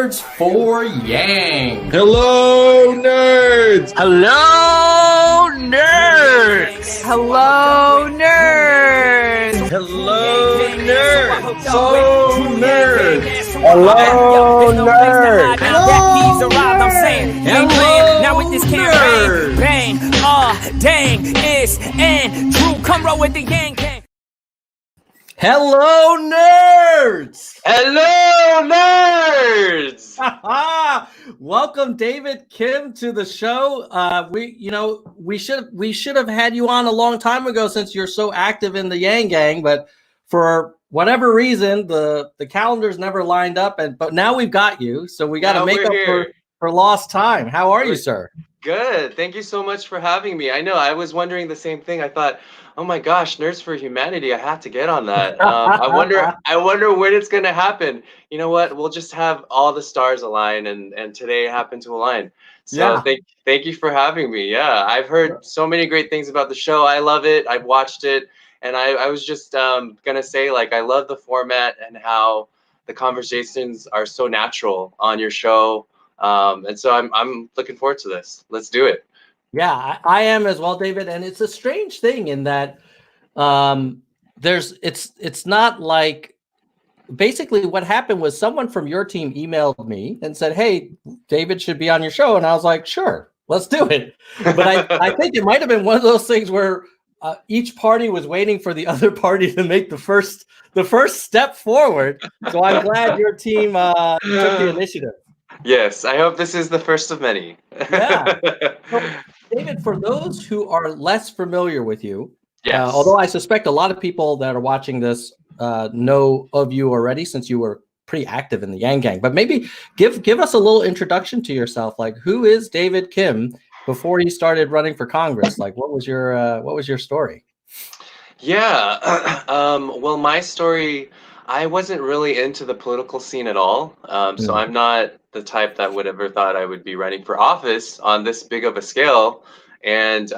Nerds for Yang. Hello, nerds! Hello, nerds! Hello, nerds! Hello, nerds! So nerds! Hello, nerds! Hello, Now with this campaign, bang, dang, it's and Drew, come roll with the Yang Gang. Hello, nerds! Hello, nerds! Welcome, David Kim, to the show. We should have had you on a long time ago since you're so active in the Yang Gang, but for whatever reason, the calendars never lined up. But now we've got you, so we got to make up for lost time. How are you, sir? Good. Thank you so much for having me. I know I was wondering the same thing. I thought, oh my gosh, Nerds for Humanity. I have to get on that. I wonder when it's going to happen. You know what? We'll just have all the stars align, and today happened to align. So Yeah. thank you for having me. Yeah, I've heard so many great things about the show. I love it. I've watched it, and I was just gonna say, like, I love the format and how the conversations are so natural on your show. And so I'm looking forward to this. Let's do it. Yeah, I am as well, David. And it's a strange thing in that it's not like, basically what happened was someone from your team emailed me and said, hey, David should be on your show. And I was like, sure, let's do it. But I think it might have been one of those things where each party was waiting for the other party to make the first step forward. So I'm glad your team took the initiative. Yes, I hope this is the first of many. Yeah. So, David, for those who are less familiar with you, Yes. Although I suspect a lot of people that are watching this know of you already, since you were pretty active in the Yang Gang, but maybe give us a little introduction to yourself. Like, who is David Kim before he started running for Congress? Like, what was your story? Yeah. Well, my story, I wasn't really into the political scene at all. So I'm not the type that would ever thought I would be running for office on this big of a scale. And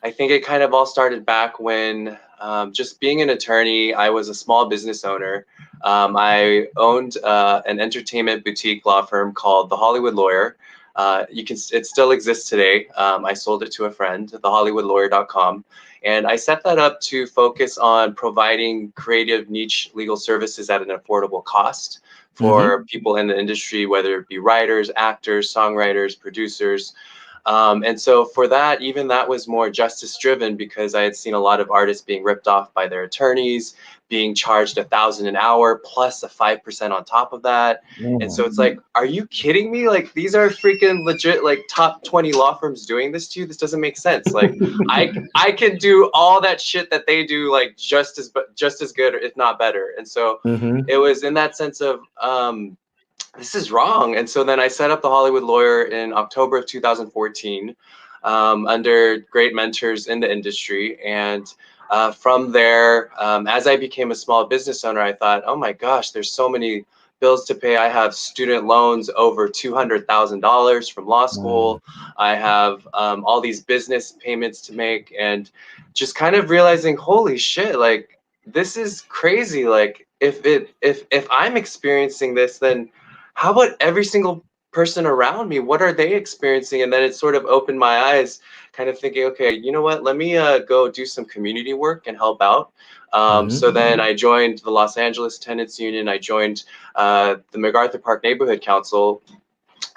I think it kind of all started back when just being an attorney, I was a small business owner. I owned an entertainment boutique law firm called The Hollywood Lawyer. It still exists today. I sold it to a friend, thehollywoodlawyer.com. And I set that up to focus on providing creative niche legal services at an affordable cost for people in the industry, whether it be writers, actors, songwriters, producers. And so for that, even that was more justice driven, because I had seen a lot of artists being ripped off by their attorneys, being charged $1,000 an hour plus a 5% on top of that. And so it's like, are you kidding me? Like, these are freaking legit, like, top 20 law firms doing this to you. This doesn't make sense. Like, I can do all that shit that they do, like, just as good, if not better. And so it was in that sense of, this is wrong. And so then I set up the Hollywood Lawyer in October of 2014 under great mentors in the industry. And from there, as I became a small business owner, I thought, oh my gosh, there's so many bills to pay. I have student loans over $200,000 from law school. I have all these business payments to make, and just kind of realizing, holy shit, like, this is crazy. Like, if I'm experiencing this, then how about every single person around me? What are they experiencing? And then it sort of opened my eyes, kind of thinking, okay, you know what? Let me go do some community work and help out. So then I joined the Los Angeles Tenants Union. I joined the MacArthur Park Neighborhood Council.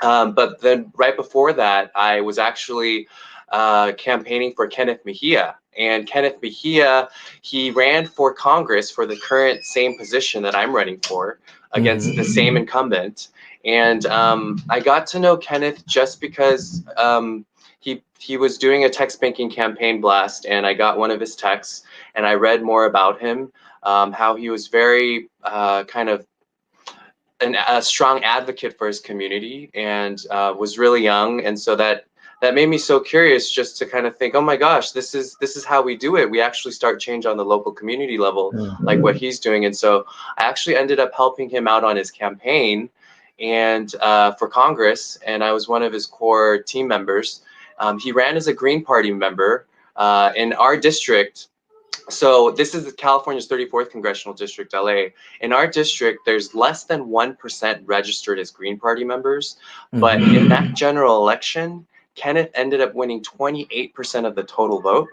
But then right before that, I was actually campaigning for Kenneth Mejia. And Kenneth Mejia, he ran for Congress for the current same position that I'm running for against the same incumbent. And I got to know Kenneth just because he was doing a text banking campaign blast, and I got one of his texts, and I read more about him, how he was very kind of a strong advocate for his community, and was really young. And so that made me so curious, just to kind of think, oh my gosh, this is how we do it. We actually start change on the local community level, like what he's doing. And so I actually ended up helping him out on his campaign and for Congress, and I was one of his core team members. He ran as a Green Party member in our district. So this is California's 34th congressional district, LA. In our district, there's less than 1% registered as Green Party members. But in that general election, Kenneth ended up winning 28% of the total vote.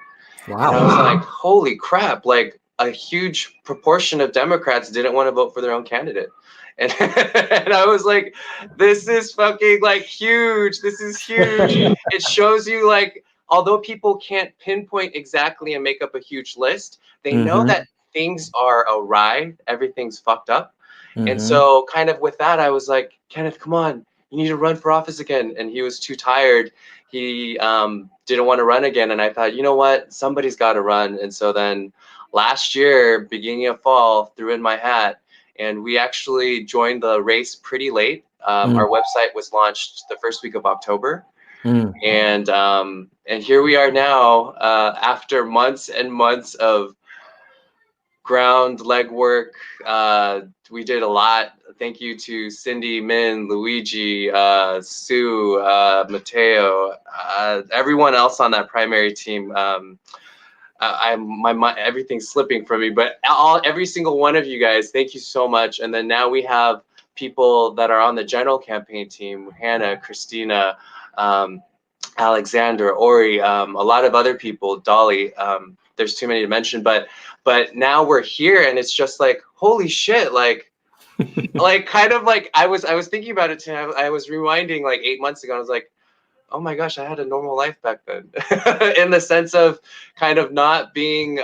Wow. And I was like, holy crap, like a huge proportion of Democrats didn't want to vote for their own candidate. And, and I was like, this is fucking like huge. This is huge. It shows you like, although people can't pinpoint exactly and make up a huge list, they know that things are awry, everything's fucked up. And so kind of with that, I was like, Kenneth, come on, you need to run for office again. And he was too tired. He didn't want to run again. And I thought, you know what, somebody's got to run. And so then last year, beginning of fall, threw in my hat. And we actually joined the race pretty late. Our website was launched the first week of October. And here we are now, after months and months of ground legwork. We did a lot. Thank you to Cindy, Min, Luigi, Sue, Mateo, everyone else on that primary team. Everything's slipping from me, but every single one of you guys, thank you so much. And then now we have people that are on the general campaign team: Hannah, Christina, Alexander, Ori, a lot of other people, Dolly. There's too many to mention, but now we're here, and it's just like, holy shit, like kind of like I was thinking about it today. I was rewinding like 8 months ago, and I was like, oh my gosh, I had a normal life back then. In the sense of kind of not being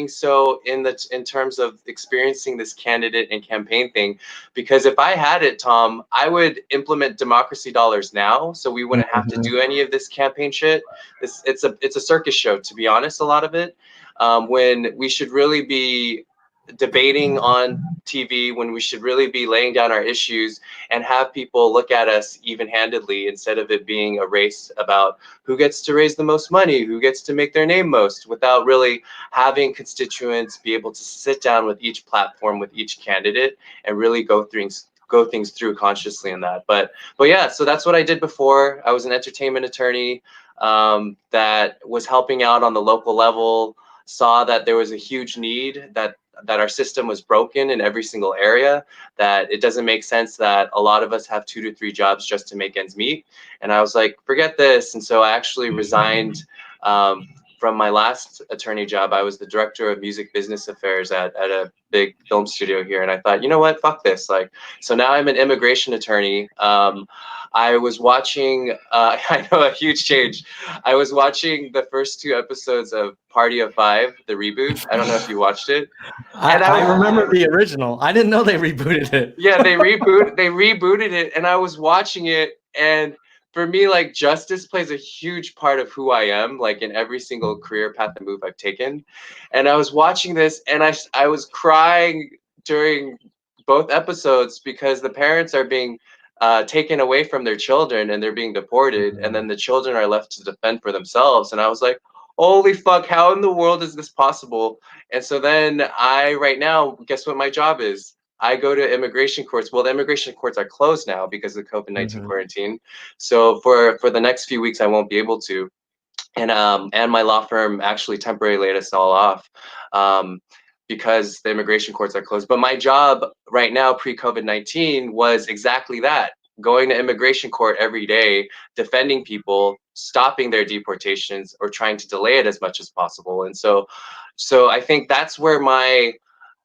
so in terms of experiencing this candidate and campaign thing. Because if I had it, Tom, I would implement democracy dollars now, so we wouldn't have to do any of this campaign shit. It's a circus show, to be honest, a lot of it, when we should really be debating on TV, when we should really be laying down our issues and have people look at us even-handedly, instead of it being a race about who gets to raise the most money, who gets to make their name most, without really having constituents be able to sit down with each platform, with each candidate, and really go things through consciously in that. But yeah, so that's what I did before. I was an entertainment attorney that was helping out on the local level, saw that there was a huge need, that our system was broken in every single area, that it doesn't make sense that a lot of us have 2 to 3 jobs just to make ends meet. And I was like, forget this. And so I actually resigned from my last attorney job. I was the director of music business affairs at a big film studio here. And I thought, you know what, fuck this. Like, so now I'm an immigration attorney. I was watching, I know, a huge change. I was watching the first 2 episodes of Party of Five, the reboot. I don't know if you watched it. I remember the original. I didn't know they rebooted it. Yeah, they rebooted it, and I was watching it, and for me, like, justice plays a huge part of who I am, like in every single career path and move I've taken. And I was watching this, and I was crying during both episodes, because the parents are being taken away from their children, and they're being deported, and then the children are left to defend for themselves. And I was like, holy fuck, how in the world is this possible? And so then right now, guess what my job is? I go to immigration courts. Well, the immigration courts are closed now because of the COVID-19 quarantine. So for the next few weeks, I won't be able to. And my law firm actually temporarily laid us all off because the immigration courts are closed. But my job right now, pre-COVID-19, was exactly that: going to immigration court every day, defending people, stopping their deportations, or trying to delay it as much as possible. And so I think that's where my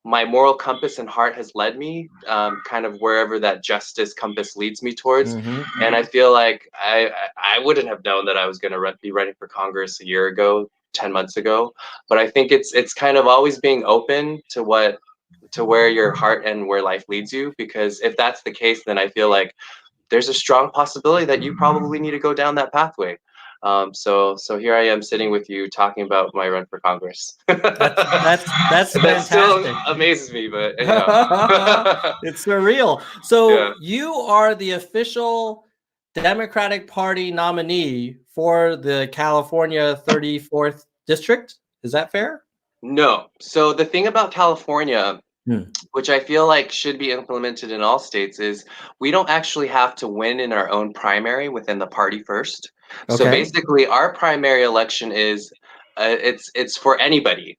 moral compass and heart has led me, kind of wherever that justice compass leads me towards. And I feel like I wouldn't have known that I was going to be running for Congress a year ago, 10 months ago. But I think it's kind of always being open to where your heart and where life leads you. Because if that's the case, then I feel like there's a strong possibility that you probably need to go down that pathway. So here I am sitting with you talking about my run for Congress. That's fantastic. That still amazes me, but you know. It's surreal. So Yeah. You are the official Democratic Party nominee for the California 34th district. Is that fair? No. So the thing about California, which I feel like should be implemented in all states, is we don't actually have to win in our own primary within the party first. So Okay. basically, our primary election is it's for anybody.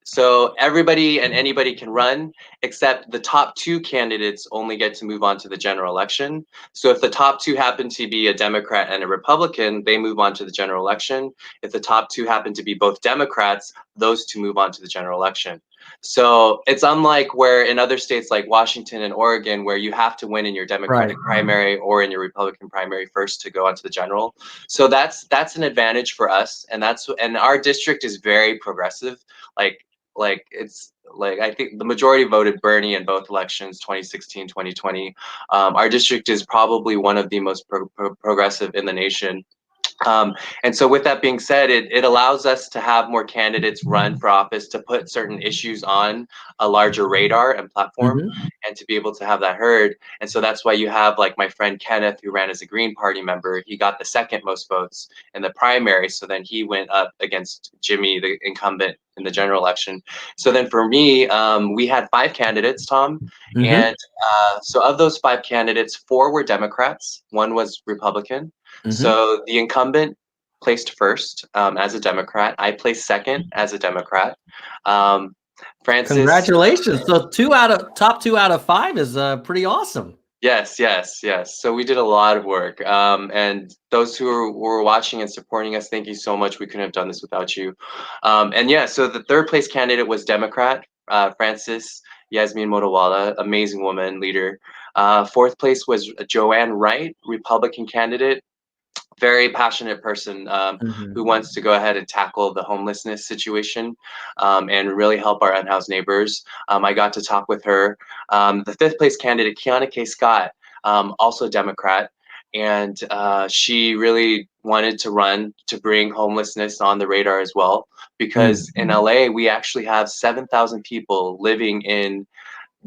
So everybody and anybody can run, except the top two candidates only get to move on to the general election. So if the top two happen to be a Democrat and a Republican, they move on to the general election. If the top two happen to be both Democrats, those two move on to the general election. So it's unlike where in other states like Washington and Oregon, where you have to win in your Democratic primary or in your Republican primary first to go on to the general. So that's an advantage for us, and our district is very progressive. It's like I think the majority voted Bernie in both elections, 2016, 2020. Our district is probably one of the most progressive in the nation. And so with that being said, it allows us to have more candidates run for office to put certain issues on a larger radar and platform and to be able to have that heard. And so that's why you have like my friend Kenneth, who ran as a Green Party member. He got the second most votes in the primary. So then he went up against Jimmy, the incumbent, in the general election. So then for me, we had 5 candidates, Tom. And so of those 5 candidates, 4 were Democrats, 1 was Republican. So the incumbent placed first as a Democrat. I placed second as a Democrat. Francis, congratulations! So top 2 out of 5 is pretty awesome. Yes. So we did a lot of work. And those who were watching and supporting us, thank you so much. We couldn't have done this without you. And yeah, so the third place candidate was Democrat, Francis Yasmin Motowala, amazing woman, leader. Fourth place was Joanne Wright, Republican candidate. Very passionate person who wants to go ahead and tackle the homelessness situation and really help our unhoused neighbors. I got to talk with her. The 5th place candidate, Kiana K. Scott, also Democrat, and she really wanted to run to bring homelessness on the radar as well, because in LA, we actually have 7,000 people living in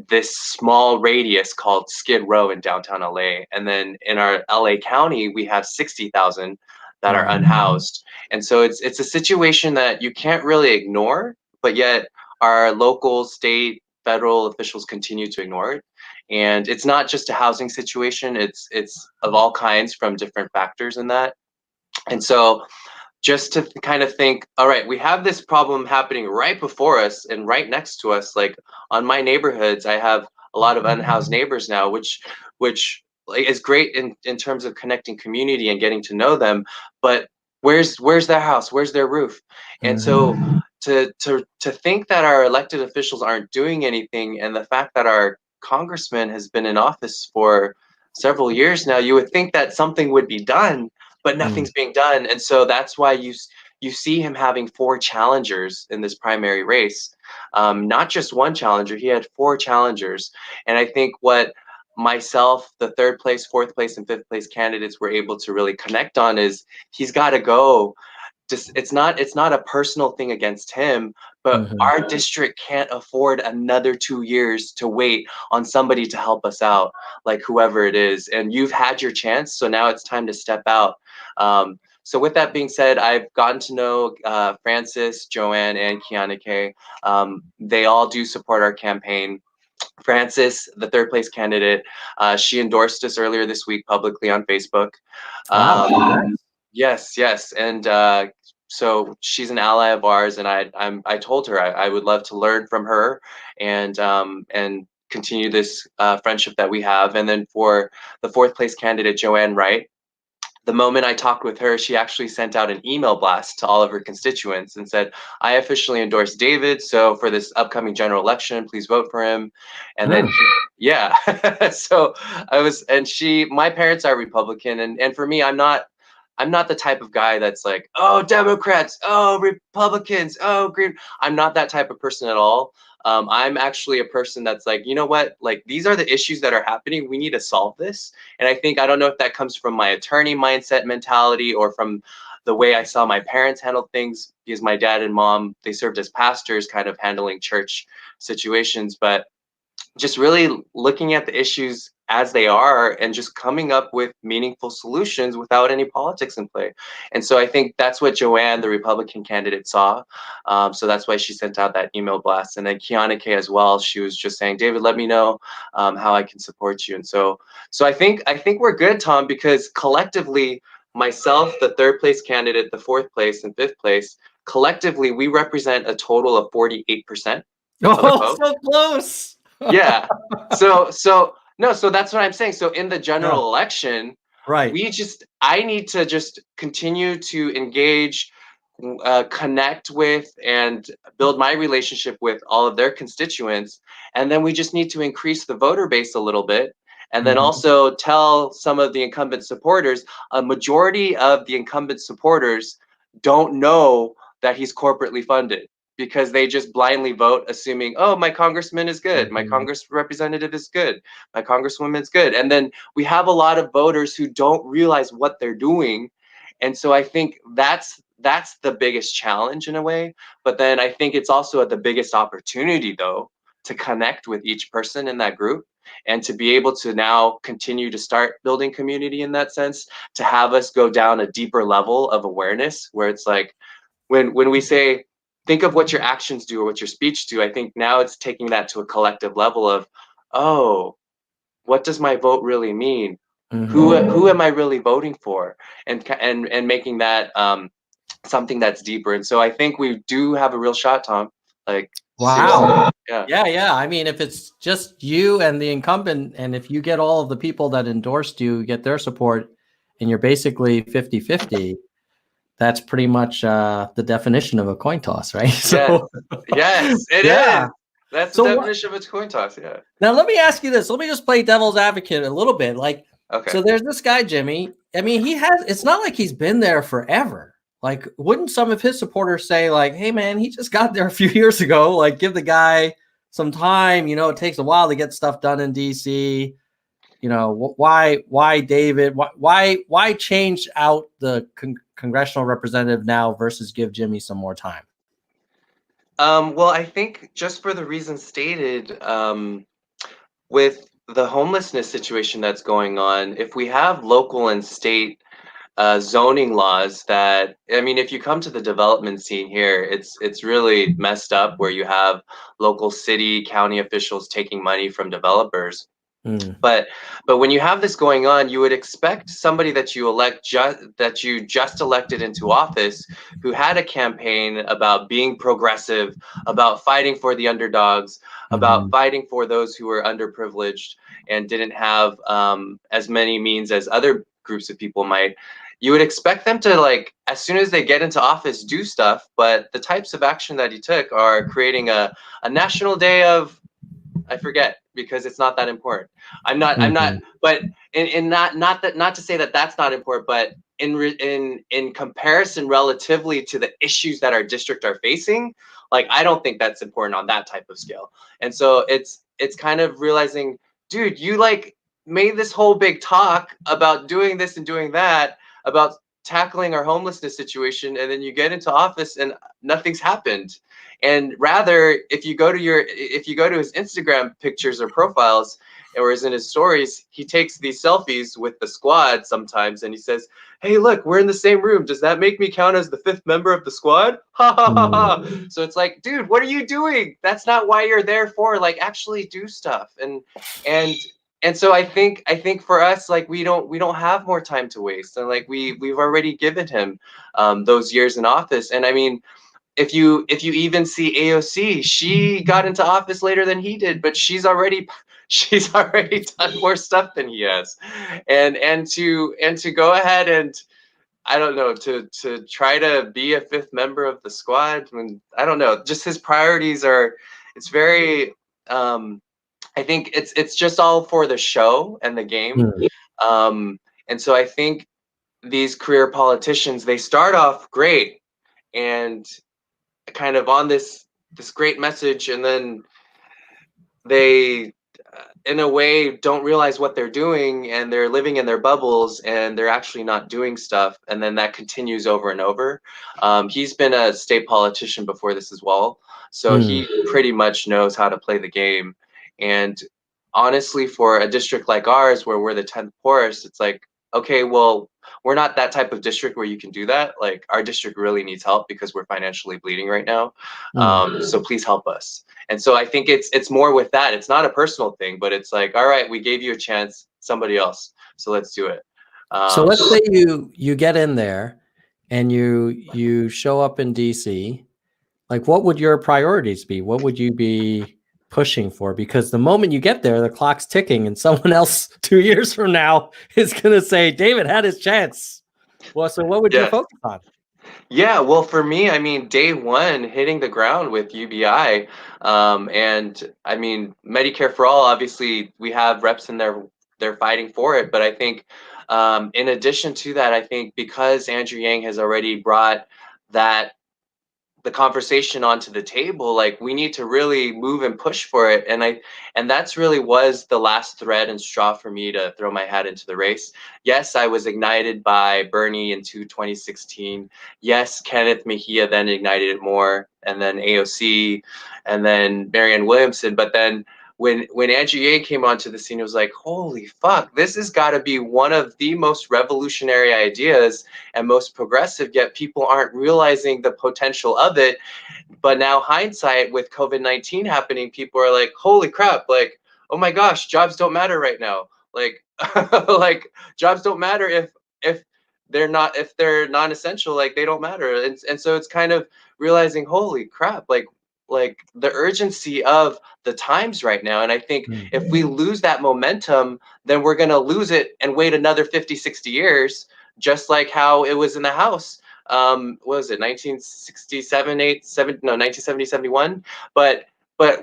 this small radius called Skid Row in downtown LA. And then in our LA County, we have 60,000 that are unhoused. And so it's a situation that you can't really ignore, but yet our local, state, federal officials continue to ignore it. And it's not just a housing situation, it's of all kinds from different factors in that. And so just to kind of think, all right, we have this problem happening right before us and right next to us. Like on my neighborhoods, I have a lot of unhoused neighbors now, which is great in terms of connecting community and getting to know them. But where's their house? Where's their roof? And so to think that our elected officials aren't doing anything, and the fact that our congressman has been in office for several years now, you would think that something would be done, but nothing's being done. And so that's why you see him having 4 challengers in this primary race. Not just one challenger, he had 4 challengers. And I think what myself, the 3rd place, 4th place, and 5th place candidates were able to really connect on is he's got to go. Just it's not a personal thing against him, but our district can't afford another 2 years to wait on somebody to help us out, like whoever it is. And you've had your chance, so now it's time to step out. So with that being said, I've gotten to know Francis, Joanne, and Kiana K. They all do support our campaign. Francis, the 3rd place candidate, she endorsed us earlier this week publicly on Facebook. Yes, and so she's an ally of ours, and I told her I would love to learn from her and continue this friendship that we have. And then for the 4th place candidate, Joanne Wright, the moment I talked with her, she actually sent out an email blast to all of her constituents and said, I officially endorse David. So for this upcoming general election, please vote for him. And then, yeah, so my parents are Republican. And for me, I'm not the type of guy that's like, oh, Democrats, oh, Republicans, oh, Green. I'm not that type of person at all. I'm actually a person that's like, you know what, like these are the issues that are happening. We need to solve this. And I don't know if that comes from my attorney mindset mentality or from the way I saw my parents handle things, because my dad and mom, they served as pastors, kind of handling church situations, but just really looking at the issues as they are and just coming up with meaningful solutions without any politics in play. And so I think that's what Joanne, the Republican candidate, saw. So that's why she sent out that email blast. And then Kiana K as well, she was just saying, David, let me know how I can support you. And so I think we're good, Tom, because collectively, myself, the 3rd place candidate, the 4th place, and 5th place, collectively we represent a total of 48% of the Oh, vote. so close. Yeah. So that's what I'm saying. So in the general Yeah. election, Right. I need to just continue to engage, connect with, and build my relationship with all of their constituents. And then we just need to increase the voter base a little bit. And then Mhm. also tell some of the incumbent supporters, a majority of the incumbent supporters don't know that he's corporately funded, because they just blindly vote assuming, oh, my congressman is good, my Mhm. congress representative is good, my congresswoman is good. And then we have a lot of voters who don't realize what they're doing. And so I think that's the biggest challenge in a way. But then I think it's also the biggest opportunity, though, to connect with each person in that group and to be able to now continue to start building community in that sense, to have us go down a deeper level of awareness where it's like, when we say think of what your actions do or what your speech do, I think now it's taking that to a collective level of, oh, what does my vote really mean? Mhm. Who am I really voting for? And making that something that's deeper. And so I think we do have a real shot, Tom. Like, seriously. Wow. Yeah. Yeah. I mean, if it's just you and the incumbent, and if you get all of the people that endorsed you, get their support, and you're basically 50-50, that's pretty much the definition of a coin toss, right? Yes. So, Yes, it yeah. is. That's the So what, definition of a coin toss. Yeah. now let me ask you this. Let me just play devil's advocate a little bit. Like, Okay. so there's this guy, Jimmy. I mean, it's not like he's been there forever. Like, wouldn't some of his supporters say, like, hey, man, he just got there a few years ago. Like, give the guy some time. It takes a while to get stuff done in DC. Why David? Why change out the congressional representative now versus give Jimmy some more time? Well, I think just for the reasons stated, with the homelessness situation that's going on, if we have local and state zoning laws that, I mean, if you come to the development scene here, it's really messed up where you have local city, county officials taking money from developers. Mm. But when you have this going on, you would expect somebody that that you just elected into office, who had a campaign about being progressive, about fighting for the underdogs, about Mhm. fighting for those who were underprivileged and didn't have as many means as other groups of people might. You would expect them to, like, as soon as they get into office, do stuff. But the types of action that he took are creating a national day of, I forget, because it's not that important. I'm not, Mhm. but in not to say that that's not important, but in comparison relatively to the issues that our district are facing, like, I don't think that's important on that type of scale. And so it's kind of realizing, dude, you like made this whole big talk about doing this and doing that, about tackling our homelessness situation, and then you get into office and nothing's happened. And rather, if you go to his Instagram pictures or profiles, or is in his stories, he takes these selfies with the squad sometimes, and he says, hey, look, we're in the same room, does that make me count as the fifth member of the squad? Ha ha ha Mm. ha. So it's like, dude, what are you doing? That's not why you're there for. Like, actually do stuff. And and so I think for us, like, we don't have more time to waste. And like, we've already given him those years in office. And I mean, if you even see AOC, she got into office later than he did, but she's already done more stuff than he has. And to go ahead and, I don't know, to try to be a fifth member of the squad, when, I don't know, just his priorities are, it's very, I think it's just all for the show and the game. Mm. um and so I think these career politicians, they start off great and kind of on this great message, and then they in a way don't realize what they're doing, and they're living in their bubbles, and they're actually not doing stuff, and then that continues over and over. He's been a state politician before this as well, so Mm. he pretty much knows how to play the game. And honestly, for a district like ours where we're the 10th poorest, it's like, okay, well, we're not that type of district where you can do that. Like, our district really needs help because we're financially bleeding right now. Mm. So please help us. And so I think it's more with that. It's not a personal thing, but it's like, all right, we gave you a chance, somebody else, so let's do it. So let's say you get in there, and you show up in DC, like what would your priorities be? What would you be pushing for? Because the moment you get there, the clock's ticking, and someone else 2 years from now is going to say, David had his chance. Well, so what would you Yeah. focus on? Yeah, well, for me, I mean, day one, hitting the ground with UBI, and I mean, Medicare for all. Obviously, we have reps in there; they're fighting for it. But I think, in addition to that, I think because Andrew Yang has already brought that the conversation onto the table, like we need to really move and push for it. And that's really was the last thread and straw for me to throw my hat into the race. Yes, I was ignited by Bernie into 2016. Yes, Kenneth Mejia then ignited it more, and then AOC, and then Marianne Williamson. But then when Andrew Yang came onto the scene, it was like, holy fuck, this has got to be one of the most revolutionary ideas and most progressive, yet people aren't realizing the potential of it. But now hindsight, with COVID-19 happening, people are like, holy crap, like, oh my gosh, jobs don't matter right now. Like like jobs don't matter if they're non-essential, like they don't matter. And so it's kind of realizing, holy crap, like the urgency of the times right now. And I think if we lose that momentum, then we're going to lose it and wait another 50, 60 years, just like how it was in the House. What was it, 1967, 8, 7, no, 1970, 71? But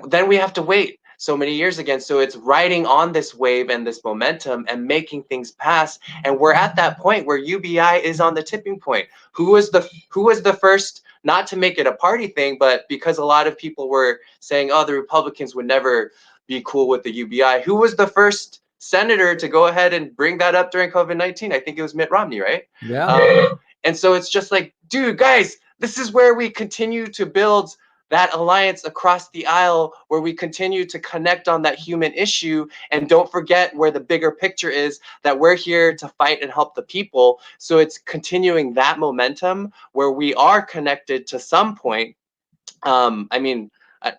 then we have to wait so many years again. So it's riding on this wave and this momentum and making things pass. And we're at that point where UBI is on the tipping point. Who was the first, not to make it a party thing, but because a lot of people were saying, oh, the Republicans would never be cool with the UBI. Who was the first senator to go ahead and bring that up during COVID-19? I think it was Mitt Romney, right? Yeah. And so it's just like, dude, guys, this is where we continue to build that alliance across the aisle, where we continue to connect on that human issue, and don't forget where the bigger picture is, that we're here to fight and help the people. So it's continuing that momentum where we are connected to some point. I mean,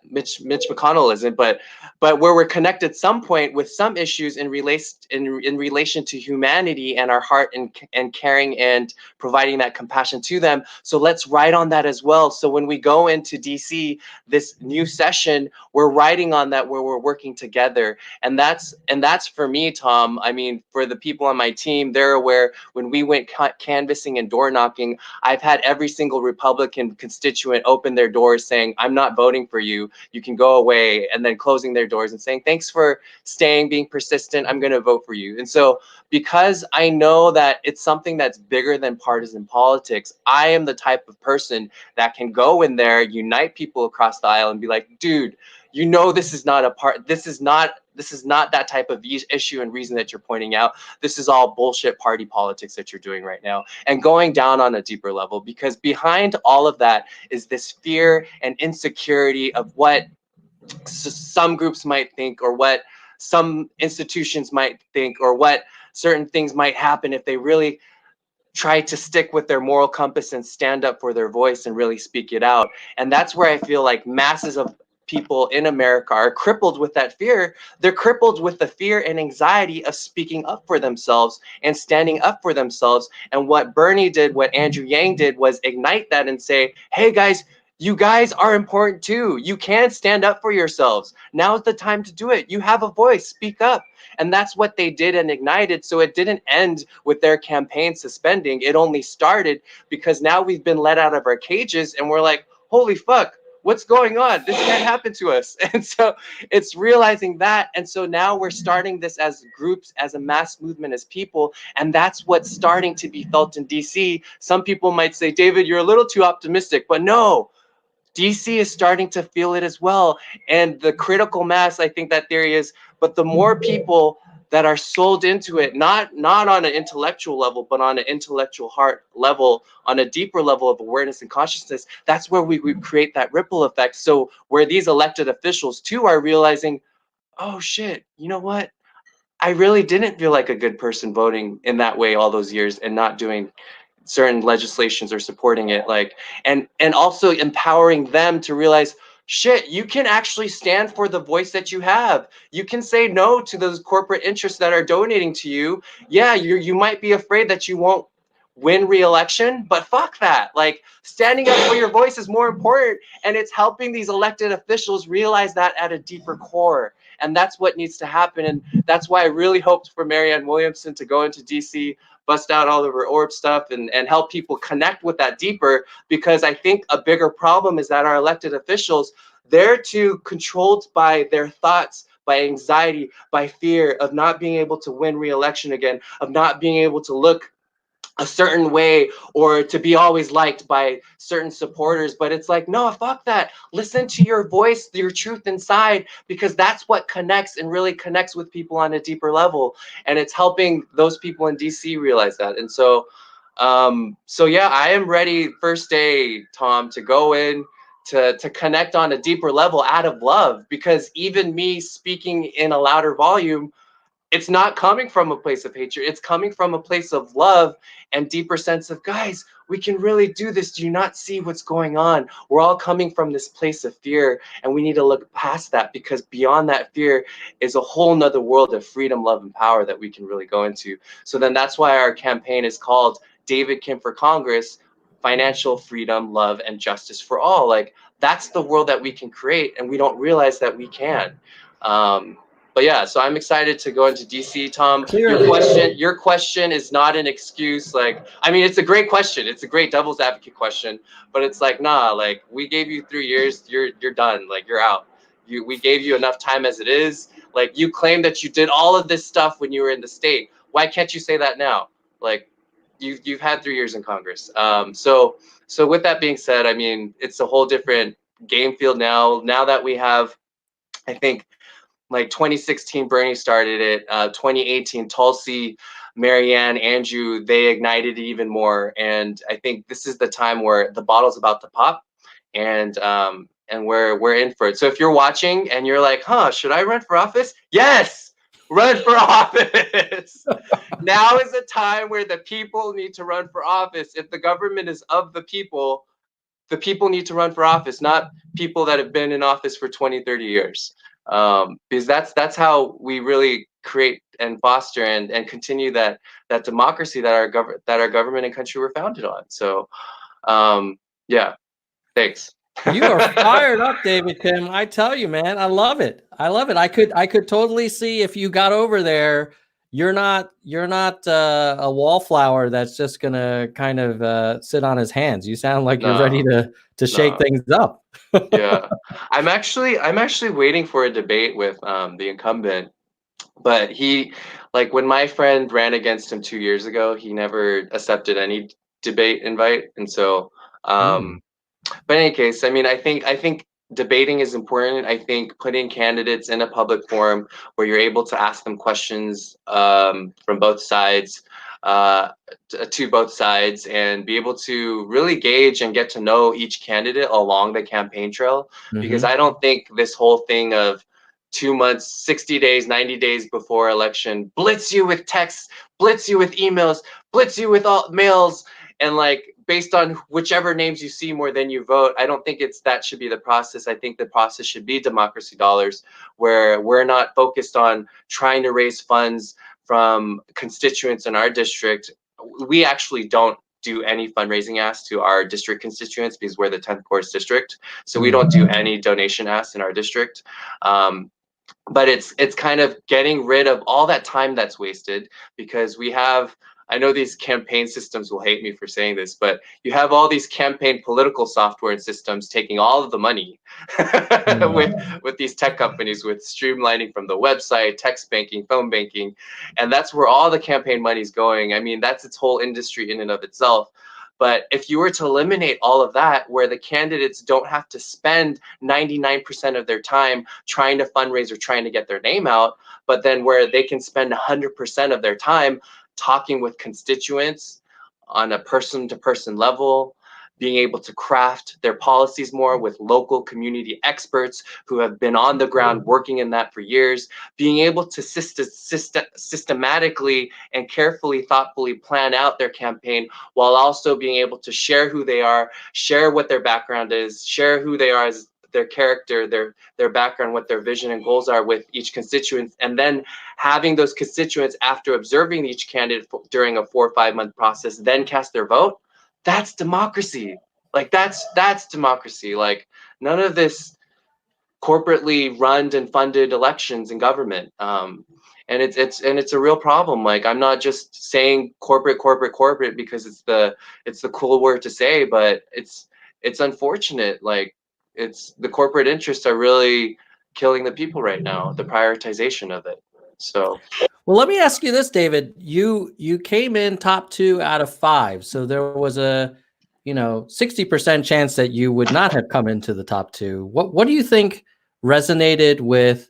Mitch McConnell isn't, but where we're connected some point with some issues in relation to humanity and our heart and caring and providing that compassion to them. So let's ride on that as well. So when we go into DC this new session, we're riding on that, where we're working together. And that's for me, Tom. I mean, for the people on my team, they're aware when we went canvassing and door knocking, I've had every single Republican constituent open their doors saying, I'm not voting for you. You can go away, and then closing their doors and saying, thanks for staying, being persistent. I'm going to vote for you. And so because I know that it's something that's bigger than partisan politics, I am the type of person that can go in there, unite people across the aisle, and be like, dude, you know, this is not that type of issue and reason that you're pointing out. This is all bullshit party politics that you're doing right now. And going down on a deeper level, because behind all of that is this fear and insecurity of what some groups might think, or what some institutions might think, or what certain things might happen if they really try to stick with their moral compass and stand up for their voice and really speak it out. And that's where I feel like masses of people in America are crippled with that fear. They're crippled with the fear and anxiety of speaking up for themselves and standing up for themselves. And what Bernie did, what Andrew Yang did, was ignite that and say, hey guys, you guys are important too. You can stand up for yourselves. Now's the time to do it. You have a voice, speak up. And that's what they did and ignited. So it didn't end with their campaign suspending. It only started because now we've been let out of our cages and we're like, holy fuck, what's going on? This can't happen to us. And so it's realizing that. And so now we're starting this as groups, as a mass movement, as people. And that's what's starting to be felt in DC. Some people might say, David, you're a little too optimistic, but no. DC is starting to feel it as well. And the critical mass, I think that theory is, but the more people that are sold into it, not on an intellectual level, but on an intellectual heart level, on a deeper level of awareness and consciousness, that's where we create that ripple effect. So where these elected officials too are realizing, oh shit, you know what? I really didn't feel like a good person voting in that way all those years and not doing certain legislations or supporting it, like, and also empowering them to realize, shit, you can actually stand for the voice that you have. You can say no to those corporate interests that are donating to you. Yeah, you might be afraid that you won't win re-election, but fuck that. Like, standing up for your voice is more important, and it's helping these elected officials realize that at a deeper core. And that's what needs to happen. And that's why I really hoped for Marianne Williamson to go into DC, bust out all of her orb stuff, and help people connect with that deeper, because I think a bigger problem is that our elected officials, they're too controlled by their thoughts, by anxiety, by fear of not being able to win re-election again, of not being able to look a certain way or to be always liked by certain supporters. But it's like, no, fuck that. Listen to your voice, your truth inside, because that's what connects and really connects with people on a deeper level. And it's helping those people in DC realize that. And so yeah, I am ready first day, Tom, to go in to connect on a deeper level out of love, because even me speaking in a louder volume, it's not coming from a place of hatred. It's coming from a place of love and deeper sense of, guys, we can really do this. Do you not see what's going on? We're all coming from this place of fear, and we need to look past that, because beyond that fear is a whole nother world of freedom, love, and power that we can really go into. So then that's why our campaign is called David Kim for Congress, financial freedom, love, and justice for all. Like, that's the world that we can create, and we don't realize that we can. But yeah, so I'm excited to go into DC, Tom. Your question is not an excuse. Like, I mean, it's a great question. It's a great devil's advocate question, but it's like, nah, like, we gave you 3 years, you're done. Like, you're out. We gave you enough time as it is. Like, you claim that you did all of this stuff when you were in the state. Why can't you say that now? Like, you've had 3 years in Congress. So with that being said, I mean, it's a whole different game field now. Now that we have, I think, like 2016, Bernie started it. 2018, Tulsi, Marianne, Andrew, they ignited it even more. And I think this is the time where the bottle's about to pop, and we're in for it. So if you're watching and you're like, huh, should I run for office? Yes, run for office. Now is a time where the people need to run for office. If the government is of the people need to run for office, not people that have been in office for 20, 30 years. Because that's how we really create and foster and continue that democracy that our government and country were founded on. So yeah, thanks. You are fired up, David Kim. I tell you, man, I love it. I could totally see if you got over there. You're not a wallflower that's just gonna kind of sit on his hands. You sound like you're ready to shake things up. Yeah, I'm actually waiting for a debate with the incumbent, but he, like, when my friend ran against him 2 years ago, he never accepted any debate invite. And so but in any case, I mean, I think debating is important. I think putting candidates in a public forum where you're able to ask them questions from both sides, to both sides, and be able to really gauge and get to know each candidate along the campaign trail. Because I don't think this whole thing of 2 months, 60 days, 90 days before election, blitz you with texts, blitz you with emails, blitz you with all mails, and like, based on whichever names you see more than you vote. I don't think that should be the process. I think the process should be democracy dollars, where we're not focused on trying to raise funds from constituents in our district. We actually don't do any fundraising asks to our district constituents because we're the 10th poorest district. So we don't do any donation asks in our district. But it's kind of getting rid of all that time that's wasted, because we have, I know these campaign systems will hate me for saying this, but you have all these campaign political software and systems taking all of the money with these tech companies, with streamlining from the website, text banking, phone banking, and that's where all the campaign money is going. I mean, that's its whole industry in and of itself. But if you were to eliminate all of that, where the candidates don't have to spend 99% of their time trying to fundraise or trying to get their name out, but then where they can spend 100% of their time talking with constituents on a person-to-person level, being able to craft their policies more with local community experts who have been on the ground working in that for years, being able to systematically and carefully, thoughtfully plan out their campaign, while also being able to share who they are, share what their background is, share who they are their character, their background, what their vision and goals are with each constituent, and then having those constituents, after observing each candidate during a 4 or 5 month process, then cast their vote. That's democracy. Like that's democracy. Like none of this corporately run and funded elections in government. And it's a real problem. Like I'm not just saying corporate because it's the cool word to say, but it's unfortunate. Like it's the corporate interests are really killing the people right now, the prioritization of it. So Well, let me ask you this, David. You came in top 2 out of 5, so there was a 60% chance that you would not have come into the top 2. What do you think resonated with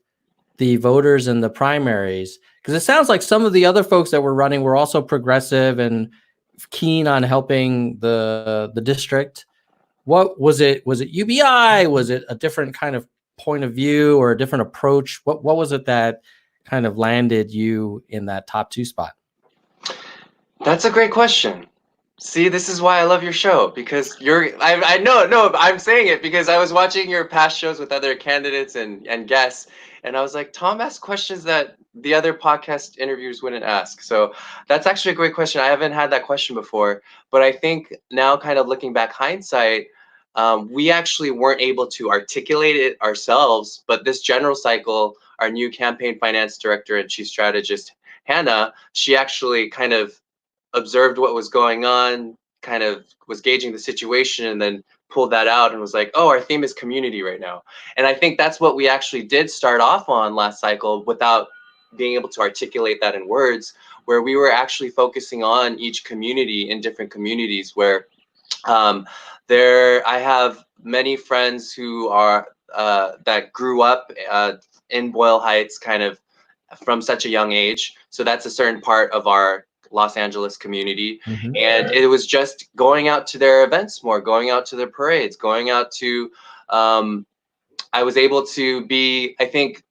the voters in the primaries? Because it sounds like some of the other folks that were running were also progressive and keen on helping the district. What was it? Was it UBI? Was it a different kind of point of view or a different approach? What was it that kind of landed you in that top 2 spot? that's a great question. See, this is why I love your show, because I know, no, I'm saying it because I was watching your past shows with other candidates and guests, and I was like, Tom asks questions that the other podcast interviewers wouldn't ask. So that's actually a great question. I haven't had that question before, but I think now, kind of looking back hindsight, we actually weren't able to articulate it ourselves, but this general cycle, our new campaign finance director and chief strategist, Hannah, she actually kind of observed what was going on, kind of was gauging the situation, and then pulled that out and was like, oh, our theme is community right now. And I think that's what we actually did start off on last cycle without being able to articulate that in words, where we were actually focusing on each community in different communities where I have many friends who are that grew up in Boyle Heights kind of from such a young age. So that's a certain part of our Los Angeles community. Mm-hmm. And it was just going out to their events more, going out to their parades, going out to I was able to be, I think,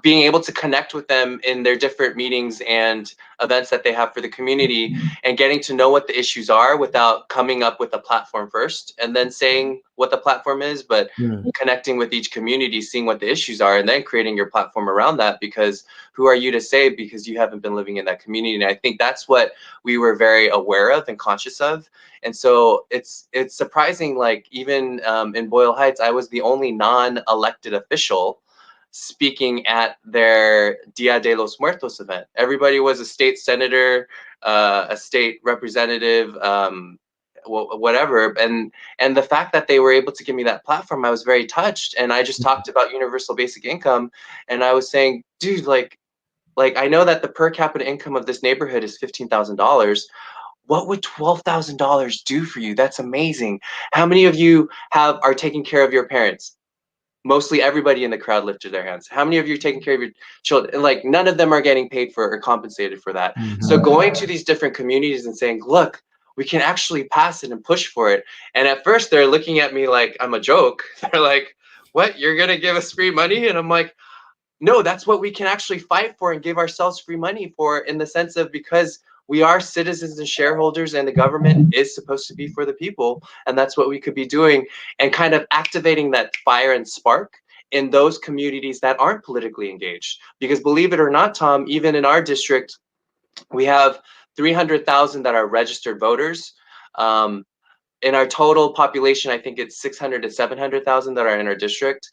being able to connect with them in their different meetings and events that they have for the community, and getting to know what the issues are without coming up with a platform first and then saying what the platform is, but connecting with each community, seeing what the issues are, and then creating your platform around that, because who are you to say, because you haven't been living in that community. And I think that's what we were very aware of and conscious of. And so it's surprising, like even in Boyle Heights, I was the only non-elected official speaking at their Dia de los Muertos event. Everybody was a state senator, a state representative, whatever. And the fact that they were able to give me that platform, I was very touched. And I just talked about universal basic income, and I was saying, dude, like I know that the per capita income of this neighborhood is $15,000. What would $12,000 do for you? That's amazing. How many of you are taking care of your parents? Mostly everybody in the crowd lifted their hands. How many of you are taking care of your children? And like none of them are getting paid for or compensated for that. So going to these different communities and saying, look, we can actually pass it and push for it. And at first they're looking at me like I'm a joke. They're like, what, you're gonna give us free money? And I'm like, no, that's what we can actually fight for and give ourselves free money for, in the sense of, because we are citizens and shareholders, and the government is supposed to be for the people. And that's what we could be doing, and kind of activating that fire and spark in those communities that aren't politically engaged. Because believe it or not, Tom, even in our district, we have 300,000 that are registered voters. In our total population, I think it's 600 to 700,000 that are in our district.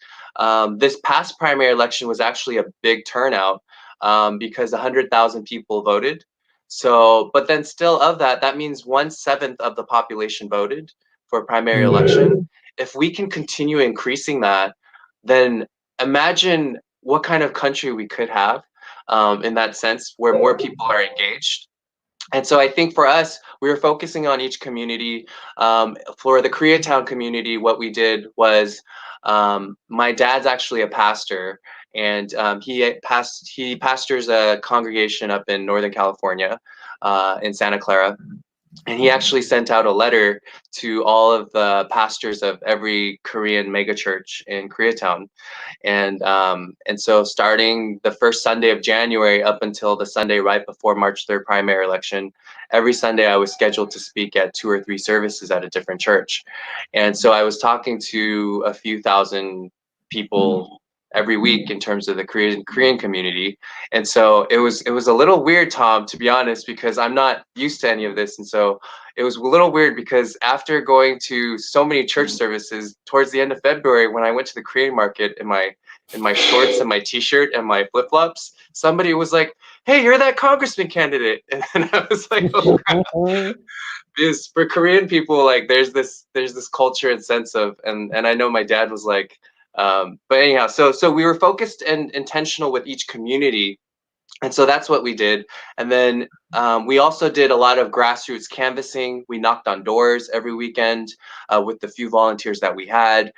This past primary election was actually a big turnout because 100,000 people voted. So, but then still of that means 1/7 of the population voted for a primary election. If we can continue increasing that, then imagine what kind of country we could have in that sense, where more people are engaged. And so I think for us, we were focusing on each community. For the Koreatown community, what we did was, my dad's actually a pastor, and he pastors a congregation up in Northern California, in Santa Clara. And he actually sent out a letter to all of the pastors of every Korean megachurch in Koreatown. And so starting the first Sunday of January up until the Sunday right before March 3rd primary election, every Sunday I was scheduled to speak at 2 or 3 services at a different church. And so I was talking to a few thousand people every week in terms of the Korean community. And so it was a little weird, Tom, to be honest, because I'm not used to any of this. And so it was a little weird because after going to so many church services towards the end of February, when I went to the Korean market in my shorts and my t-shirt and my flip-flops, somebody was like, "Hey, you're that congressman candidate." And I was like, "Oh crap." Because for Korean people, like there's this culture and sense of, and I know my dad was like, but anyhow, so we were focused and intentional with each community. And so that's what we did. And then we also did a lot of grassroots canvassing. We knocked on doors every weekend with the few volunteers that we had.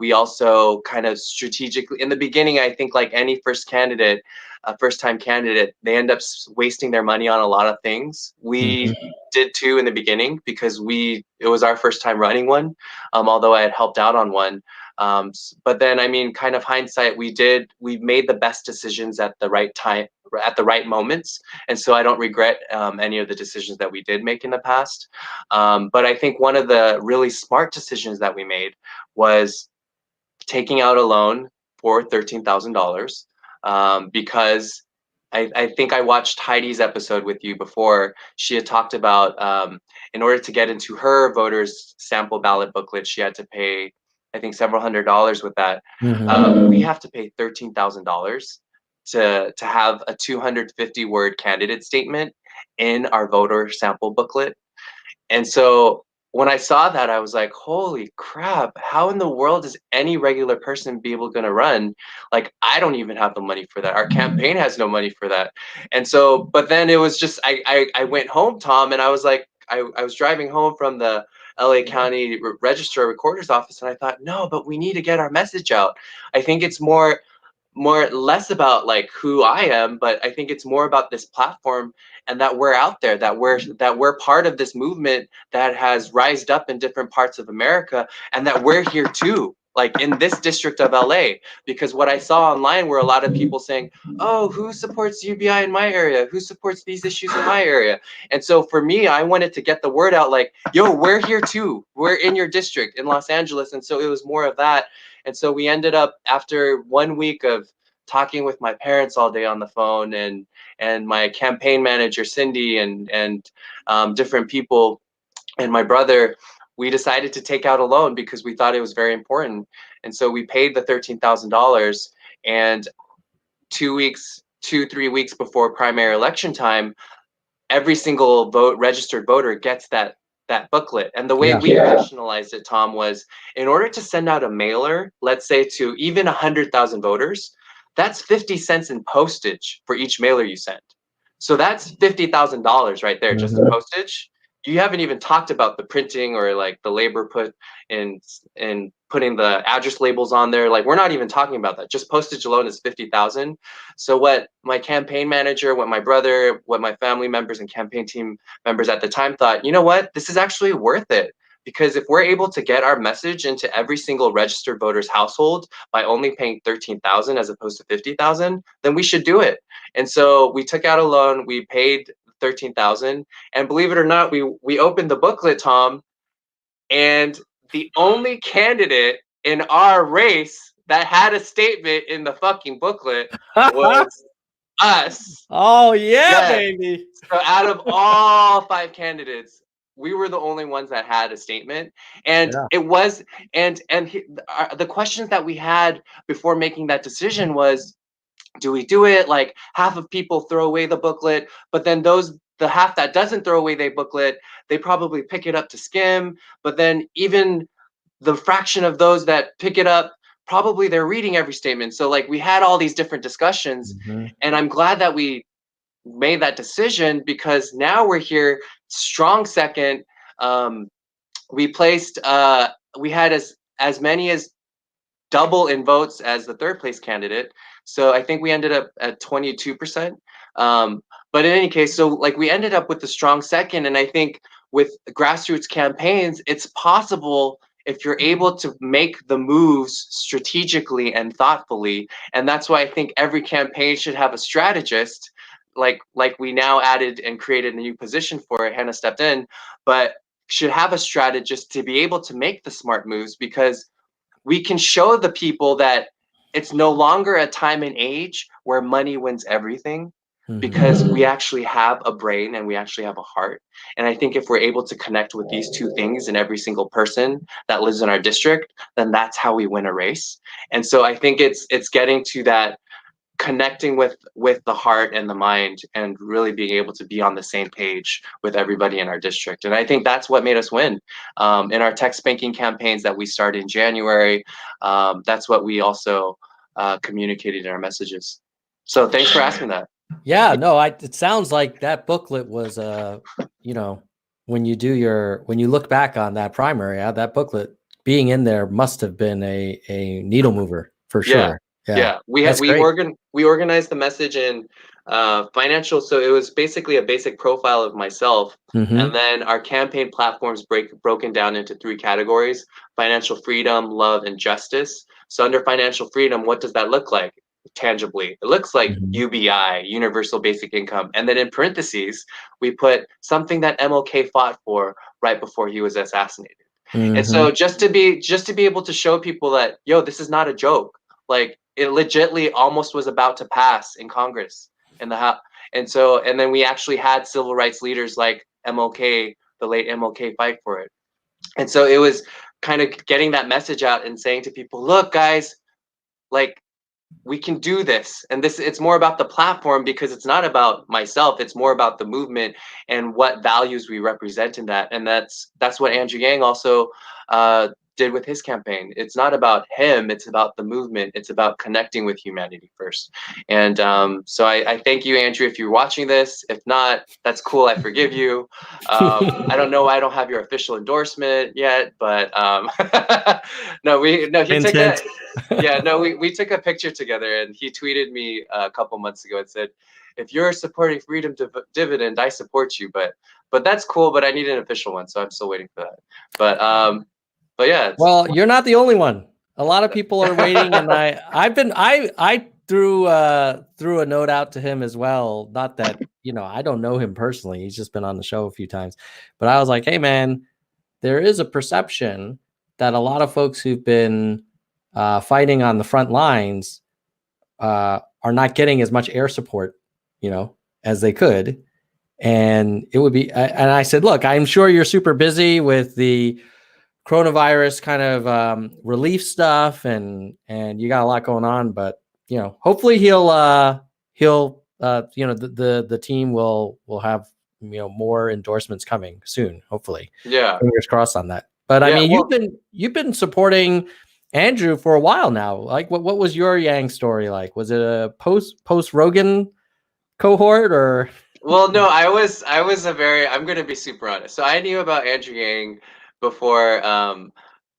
We also kind of strategically, in the beginning, I think like any first-time candidate, they end up wasting their money on a lot of things. We did too in the beginning because it was our first time running one, although I had helped out on one. But then, I mean, kind of hindsight, we made the best decisions at the right time, at the right moments. And so I don't regret any of the decisions that we did make in the past. But I think one of the really smart decisions that we made was taking out a loan for $13,000 because I think I watched Heidi's episode with you before. She had talked about in order to get into her voters sample ballot booklet, she had to pay, I think, several $100s with that. We have to pay $13,000 to have a 250-word candidate statement in our voter sample booklet. And so when I saw that, I was like, holy crap, how in the world is any regular person be able to run? Like, I don't even have the money for that. Our campaign has no money for that. And so, but then it was just, I went home, Tom, and I was like, I was driving home from the LA County Registrar Recorder's office, and I thought, no, but we need to get our message out. I think it's less about like who I am, but I think it's more about this platform and that we're out there, that we're part of this movement that has rised up in different parts of America, and that we're here too, like in this district of LA. Because what I saw online were a lot of people saying, "Oh, who supports UBI in my area? Who supports these issues in my area?" And so for me, I wanted to get the word out, like, "Yo, we're here too. We're in your district in Los Angeles." And so it was more of that. And so we ended up, after 1 week of talking with my parents all day on the phone, and my campaign manager Cindy, and different people, and my brother, we decided to take out a loan because we thought it was very important. And so we paid the $13,000, and 3 weeks before primary election time, every single registered voter gets that booklet. And the way we rationalized it, Tom, was in order to send out a mailer, let's say to even 100,000 voters, that's 50 cents in postage for each mailer you send. So that's $50,000 right there, just in postage. You haven't even talked about the printing or like the labor put in putting the address labels on there. Like, we're not even talking about that. Just postage alone is 50,000. So what my campaign manager, what my brother, what my family members and campaign team members at the time thought, you know what, this is actually worth it. Because if we're able to get our message into every single registered voter's household by only paying 13,000 as opposed to 50,000, then we should do it. And so we took out a loan, we paid 13,000, and believe it or not, we opened the booklet, Tom, and the only candidate in our race that had a statement in the fucking booklet was us. Oh yeah, baby. So out of all 5 candidates, we were the only ones that had a statement. And it was, the questions that we had before making that decision was, do we do it? Like, half of people throw away the booklet, but then the half that doesn't throw away their booklet, they probably pick it up to skim. But then even the fraction of those that pick it up, probably they're reading every statement. So like, we had all these different discussions, and I'm glad that we made that decision, because now we're here strong second. We placed we had as many as double in votes as the 3rd place candidate. So I think we ended up at 22%. But But in any case, so like we ended up with a strong second, and I think with grassroots campaigns, it's possible if you're able to make the moves strategically and thoughtfully. And that's why I think every campaign should have a strategist, like we now added and created a new position for it. Hannah stepped in, but should have a strategist to be able to make the smart moves, because we can show the people that it's no longer a time and age where money wins everything, because we actually have a brain and we actually have a heart. And I think if we're able to connect with these two things in every single person that lives in our district, then that's how we win a race. And so I think it's getting to that, connecting with the heart and the mind, and really being able to be on the same page with everybody in our district. And I think that's what made us win. In our text banking campaigns that we started in January, that's what we also communicated in our messages. So thanks for asking that. Yeah, no, it sounds like that booklet was you know, when you look back on that primary, that booklet being in there must have been a needle mover for sure. Yeah. We organized the message in financial, so it was basically a basic profile of myself. And then our campaign platforms broken down into 3 categories: financial freedom, love, and justice. So under financial freedom, what does that look like tangibly? It looks like UBI, universal basic income. And then in parentheses, we put something that MLK fought for right before he was assassinated. And so just to be able to show people that, yo, this is not a joke. Like, it legitly almost was about to pass in Congress, in the House. And then we actually had civil rights leaders like MLK, the late MLK, fight for it. And so it was kind of getting that message out and saying to people, look, guys, like, we can do this. And it's more about the platform, because it's not about myself, it's more about the movement and what values we represent in that. And that's what Andrew Yang also did with his campaign. It's not about him, it's about the movement. It's about connecting with humanity first. And so I thank you, Andrew, if you're watching this. If not, that's cool, I forgive you. I don't know, I don't have your official endorsement yet, but he took that. Yeah, no, we took a picture together, and he tweeted me a couple months ago and said, if you're supporting Freedom Dividend, I support you. But that's cool, but I need an official one, so I'm still waiting for that. But yeah. Well, you're not the only one. A lot of people are waiting, and I threw a note out to him as well. Not that, I don't know him personally. He's just been on the show a few times. But I was like, hey man, there is a perception that a lot of folks who've been fighting on the front lines are not getting as much air support, as they could. And it would be, and I said, look, I'm sure you're super busy with the coronavirus kind of relief stuff, and you got a lot going on, but hopefully the team will have more endorsements coming soon, hopefully. Yeah, fingers crossed on that. But I mean, you've been supporting Andrew for a while now. Like, what was your Yang story like? Was it a post Rogan cohort, or? Well, no, I'm going to be super honest. So I knew about Andrew Yang before,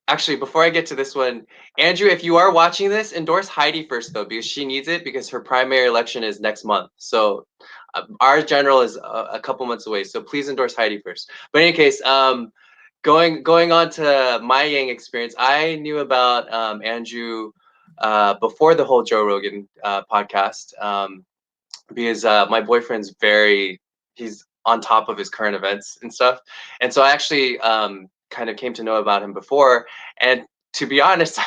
actually, before I get to this one, Andrew, if you are watching this, endorse Heidi first, though, because she needs it, because her primary election is next month. So our general is a couple months away. So please endorse Heidi first. But in any case, going on to my Yang experience, I knew about Andrew before the whole Joe Rogan podcast, because my boyfriend's he's on top of his current events and stuff. And so I actually kind of came to know about him before. And to be honest,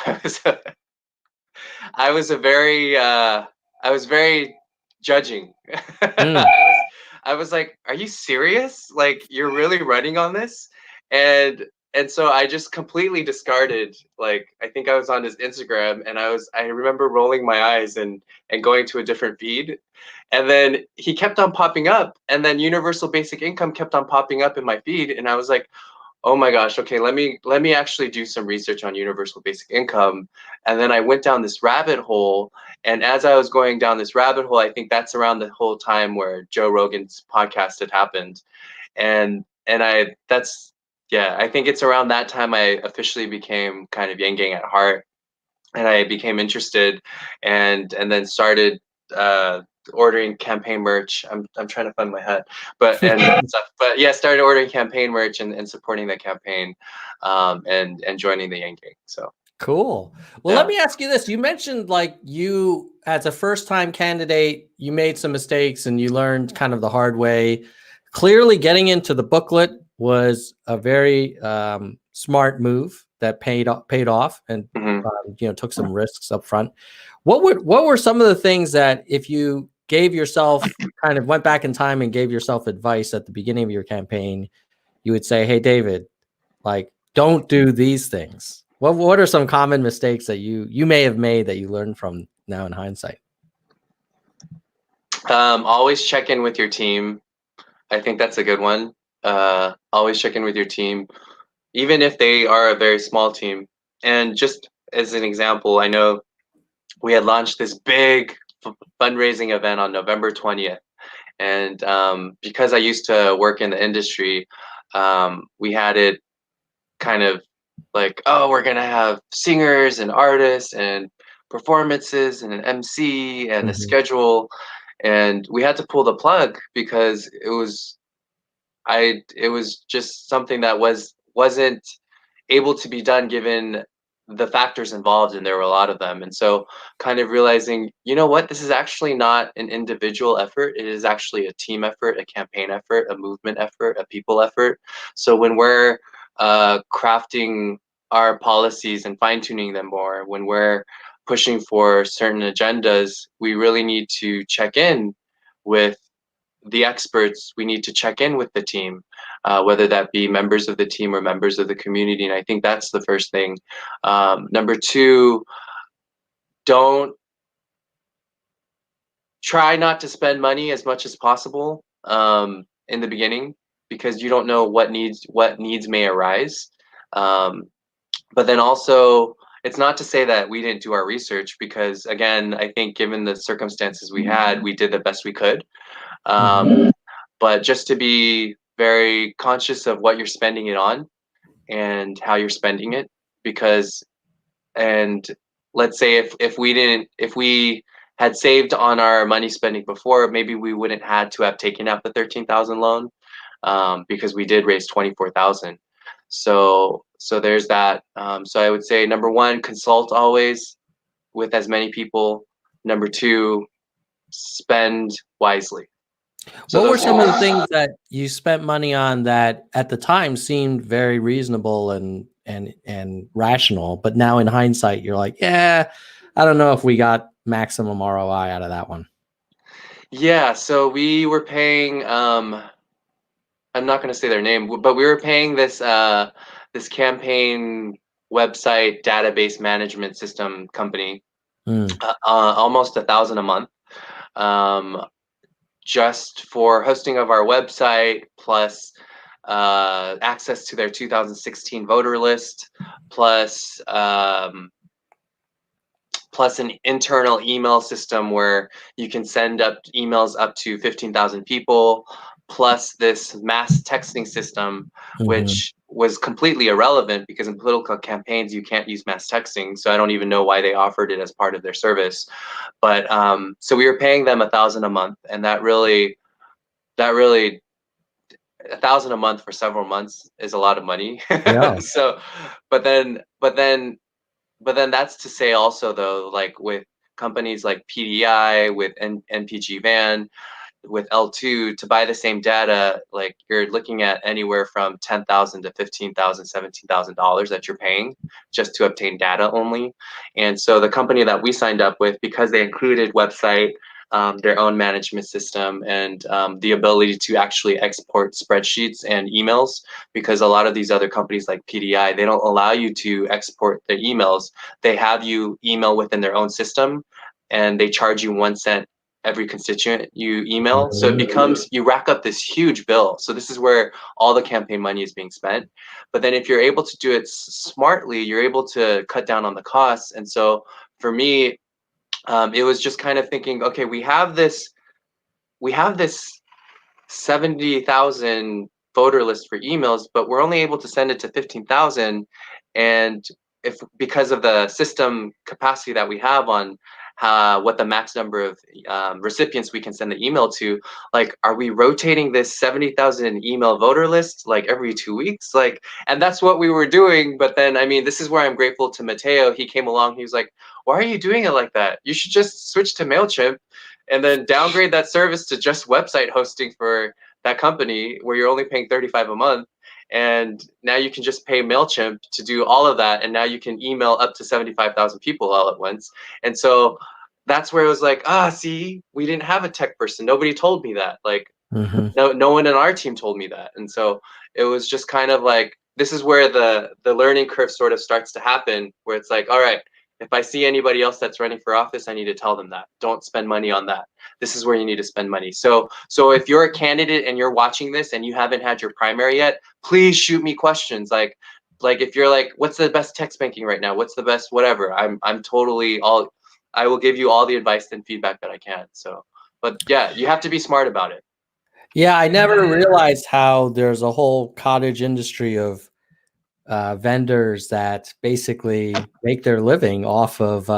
I was very judging. I was like, are you serious? Like, you're really running on this? And so I just completely discarded, like, I think I was on his Instagram, and I remember rolling my eyes and going to a different feed. And then he kept on popping up, and then universal basic income kept on popping up in my feed. And I was like, oh my gosh, okay, let me actually do some research on universal basic income. And then I went down this rabbit hole. And as I was going down this rabbit hole, I think that's around the whole time where Joe Rogan's podcast had happened. I think it's around that time I officially became kind of Yang Gang at heart, and I became interested, and then started ordering campaign merch. I'm trying to find my hat, but and stuff. But yeah, started ordering campaign merch and supporting the campaign, and joining the Yang Gang. So cool. Well, yeah. let me ask you this. You mentioned like you as a first-time candidate, you made some mistakes and you learned kind of the hard way. Clearly getting into the booklet was a very smart move that paid off and took some risks up front. What were some of the things that if you gave yourself kind of went back in time and gave yourself advice at the beginning of your campaign, you would say, hey, David, like, don't do these things? What are some common mistakes that you may have made that you learned from now in hindsight? Always check in with your team. I think that's a good one. Always check in with your team, even if they are a very small team. And just as an example, I know we had launched this big fundraising event on November 20th. And because I used to work in the industry, we had it kind of like, oh, we're going to have singers and artists and performances and an MC and a schedule. And we had to pull the plug because it was just something that wasn't able to be done given the factors involved, and there were a lot of them. And so kind of realizing, you know what, this is actually not an individual effort. It is actually a team effort, a campaign effort, a movement effort, a people effort. So when we're crafting our policies and fine-tuning them more, when we're pushing for certain agendas, we really need to check in with the experts. We need to check in with the team, whether that be members of the team or members of the community. And I think that's the first thing. Number two, try not to spend money as much as possible in the beginning, because you don't know what needs may arise. But then also, it's not to say that we didn't do our research, because again, I think given the circumstances we had, we did the best we could. But just to be very conscious of what you're spending it on and how you're spending it, because, and let's say if we had saved on our money spending before, maybe we wouldn't had to have taken out the 13,000 loan, because we did raise 24,000. So there's that. So I would say, number one, consult always with as many people. Number two, spend wisely. So what were some of the things that you spent money on that at the time seemed very reasonable and rational, but now in hindsight, you're like, yeah, I don't know if we got maximum ROI out of that one? Yeah, so we were paying, I'm not going to say their name, but we were paying this this campaign website database management system company almost $1,000 a month, just for hosting of our website, plus access to their 2016 voter list, plus an internal email system where you can send up emails up to 15,000 people, plus this mass texting system, which was completely irrelevant because in political campaigns, you can't use mass texting. So I don't even know why they offered it as part of their service. But so we were paying them $1,000 a month, and that really $1,000 a month for several months is a lot of money. Yeah. So, but then that's to say also, though, like with companies like PDI, with NPG Van, with L2, to buy the same data, like you're looking at anywhere from $10,000 to $15,000, $17,000 that you're paying just to obtain data only. And so the company that we signed up with, because they included website, their own management system, and the ability to actually export spreadsheets and emails, because a lot of these other companies like PDI, they don't allow you to export the emails. They have you email within their own system, and they charge you 1 cent every constituent you email. So it becomes, you rack up this huge bill. So this is where all the campaign money is being spent. But then if you're able to do it smartly, you're able to cut down on the costs. And so for me, it was just kind of thinking, okay, we have this 70,000 voter list for emails, but we're only able to send it to 15,000. And because of the system capacity that we have on what the max number of recipients we can send the email to. Like, are we rotating this 70,000 email voter list like every 2 weeks? Like, and that's what we were doing. But then, I mean, this is where I'm grateful to Mateo. He came along. He was like, why are you doing it like that? You should just switch to MailChimp and then downgrade that service to just website hosting for that company where you're only paying $35 a month. And now you can just pay MailChimp to do all of that. And now you can email up to 75,000 people all at once. And so that's where it was like, see, we didn't have a tech person. Nobody told me that. Like, no one in our team told me that. And so it was just kind of like, this is where the learning curve sort of starts to happen, where it's like, all right, if I see anybody else that's running for office, I need to tell them that. Don't spend money on that. This is where you need to spend money. So if you're a candidate and you're watching this and you haven't had your primary yet, please shoot me questions. Like if you're like, what's the best text banking right now? What's the best whatever? I'm totally I will give you all the advice and feedback that I can. So, but yeah, you have to be smart about it. Yeah, I never realized how there's a whole cottage industry of vendors that basically make their living off of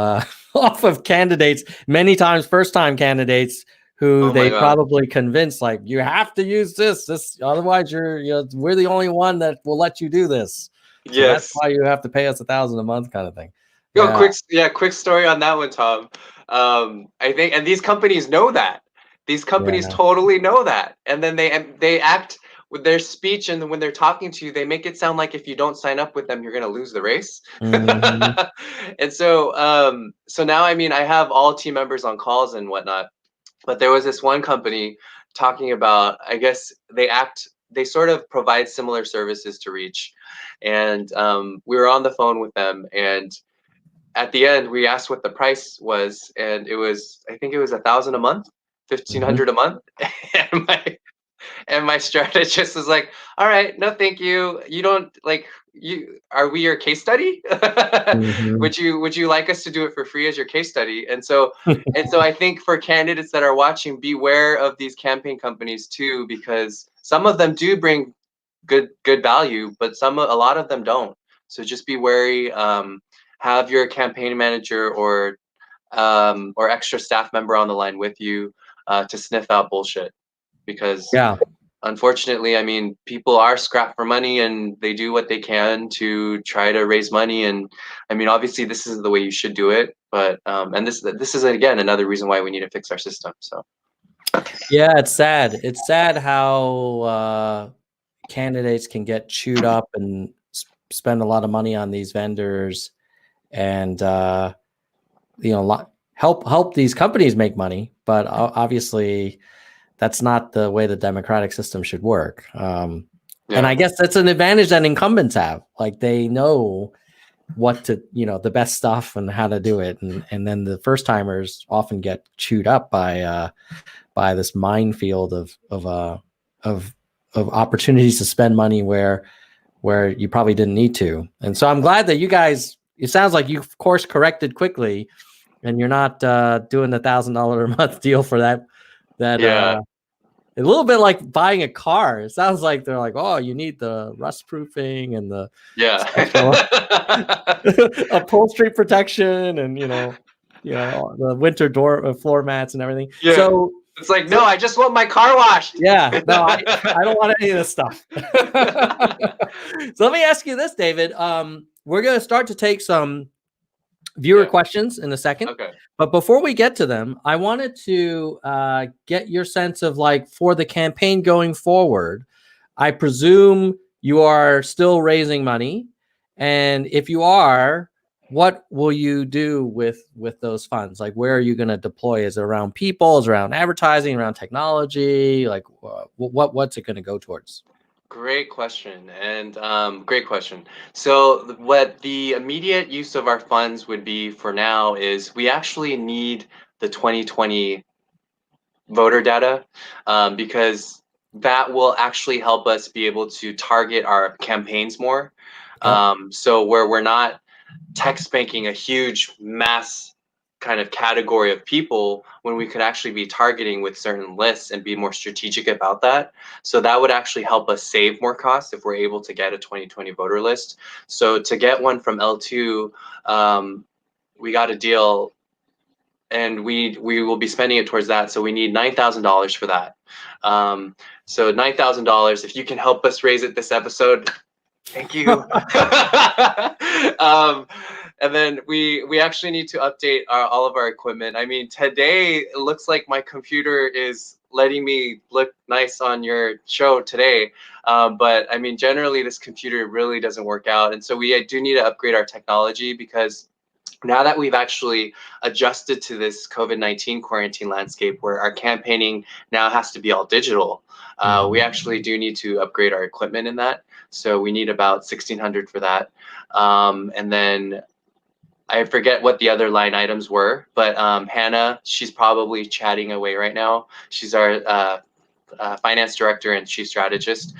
off of candidates, many times first-time candidates who they probably convinced, like, you have to use this, otherwise we're the only one that will let you do this. So Yes, that's why you have to pay us $1,000 a month, kind of thing. Quick story on that one, Tom. I think, and these companies know that. These companies totally know that, and then they act with their speech, and when they're talking to you, they make it sound like if you don't sign up with them, you're going to lose the race. And so, so now, I mean, I have all team members on calls and whatnot, but there was this one company talking about, I guess they sort of provide similar services to Reach, and we were on the phone with them, and at the end, we asked what the price was, and I think it was $1,000 a month, $1,500 a month, and my strategist was like, "All right, no, thank you. You don't like you. Are we your case study? Would you like us to do it for free as your case study?" And so I think for candidates that are watching, beware of these campaign companies too, because some of them do bring good value, but a lot of them don't. So just be wary. Have your campaign manager or extra staff member on the line with you to sniff out bullshit, because unfortunately, I mean, people are scrapped for money and they do what they can to try to raise money. And I mean, obviously, this is the way you should do it. But and this is again another reason why we need to fix our system. So yeah, it's sad. It's sad how candidates can get chewed up and spend a lot of money on these vendors, and help these companies make money, but obviously that's not the way the democratic system should work. And I guess that's an advantage that incumbents have. Like, they know what to, the best stuff and how to do it, and then the first timers often get chewed up by this minefield of opportunities to spend money where you probably didn't need to. And so I'm glad that you guys, it sounds like you've course corrected quickly, and you're not doing the $1,000 a month deal for that. A little bit like buying a car. It sounds like they're like, oh, you need the rust proofing and the upholstery protection, and the winter floor mats and everything. Yeah. So it's like, no, I just want my car washed. Yeah, no, I don't want any of this stuff. So let me ask you this, David. We're going to start to take some viewer questions in a second. Okay. But before we get to them, I wanted to get your sense of, like, for the campaign going forward, I presume you are still raising money. And if you are, what will you do with those funds? Like, where are you going to deploy? Is it around people? Is it around advertising, around technology? Like, what's it going to go towards? Great question. And great question. So what the immediate use of our funds would be for now is we actually need the 2020 voter data, because that will actually help us be able to target our campaigns more. So where we're not text banking a huge mass kind of category of people, when we could actually be targeting with certain lists and be more strategic about that. So that would actually help us save more costs if we're able to get a 2020 voter list. So to get one from L2, we got a deal. and we will be spending it towards that. So we need $9,000 for that. So $9,000. If you can help us raise it this episode, thank you. And then we actually need to update all of our equipment. I mean, today it looks like my computer is letting me look nice on your show today. But I mean, generally this computer really doesn't work out. And so we do need to upgrade our technology, because now that we've actually adjusted to this COVID-19 quarantine landscape where our campaigning now has to be all digital, we actually do need to upgrade our equipment in that. So we need about $1,600 for that. And then I forget what the other line items were, but Hannah, she's probably chatting away right now. She's our finance director and chief strategist.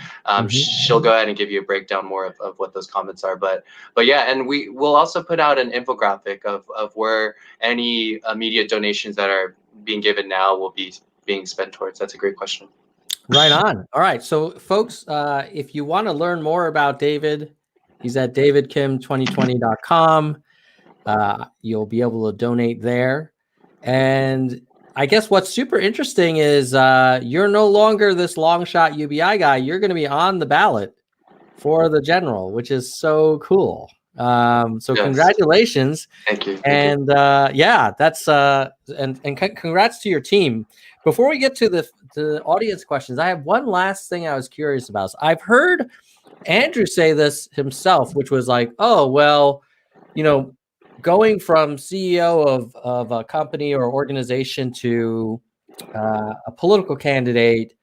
She'll go ahead and give you a breakdown more of what those comments are. But yeah, and we will also put out an infographic of where any immediate donations that are being given now will be being spent towards. That's a great question. Right on. All right. So folks, if you want to learn more about David, he's at davidkim2020.com. You'll be able to donate there. And I guess what's super interesting is you're no longer this long shot UBI guy. You're going to be on the ballot for the general, which is so cool. So yes. Congratulations. Thank you. And yeah, that's and congrats to your team. Before we get to the audience questions, I have one last thing I was curious about. So I've heard Andrew say this himself, which was like, oh, well, going from CEO of a company or organization to a political candidate,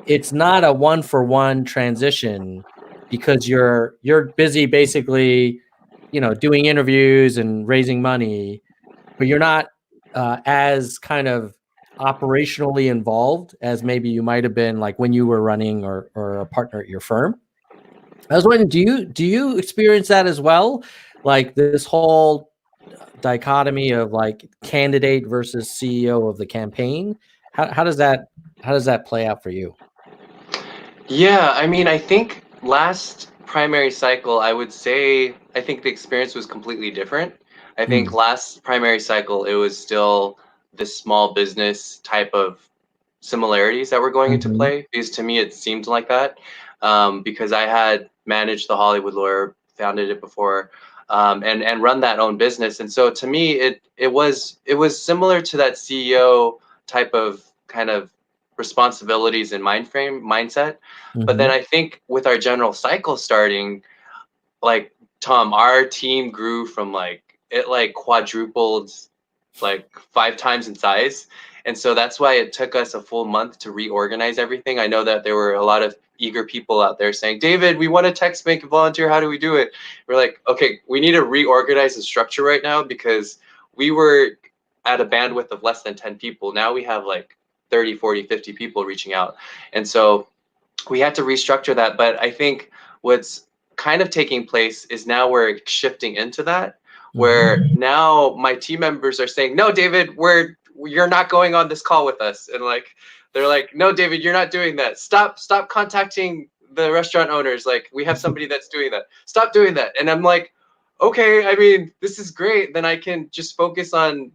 it's not a one-for-one transition, because you're busy basically, doing interviews and raising money, but you're not as kind of operationally involved as maybe you might have been like when you were running or a partner at your firm. I was wondering, do you experience that as well? Like this whole dichotomy of like candidate versus CEO of the campaign? How does that play out for you? Yeah, I mean, I think last primary cycle, I would say, I think the experience was completely different. I think last primary cycle, it was still this small business type of similarities that were going into play, because to me, it seemed like that, because I had managed the Hollywood Lawyer, founded it before, and run that own business. And so to me, it was similar to that CEO type of kind of responsibilities and mindset. But then I think with our general cycle starting, like Tom, our team grew from it quadrupled 5 times in size. And so that's why it took us a full month to reorganize everything. I know that there were a lot of eager people out there saying, David, we want to text, make a volunteer. How do we do it? We're like, okay, we need to reorganize the structure right now, because we were at a bandwidth of less than 10 people. Now we have 30, 40, 50 people reaching out. And so we had to restructure that. But I think what's kind of taking place is now we're shifting into that, where now my team members are saying, no, David, you're not going on this call with us. And they're like, no, David, you're not doing that. Stop contacting the restaurant owners. We have somebody that's doing that. Stop doing that. And I'm like, okay, I mean, this is great. Then I can just focus on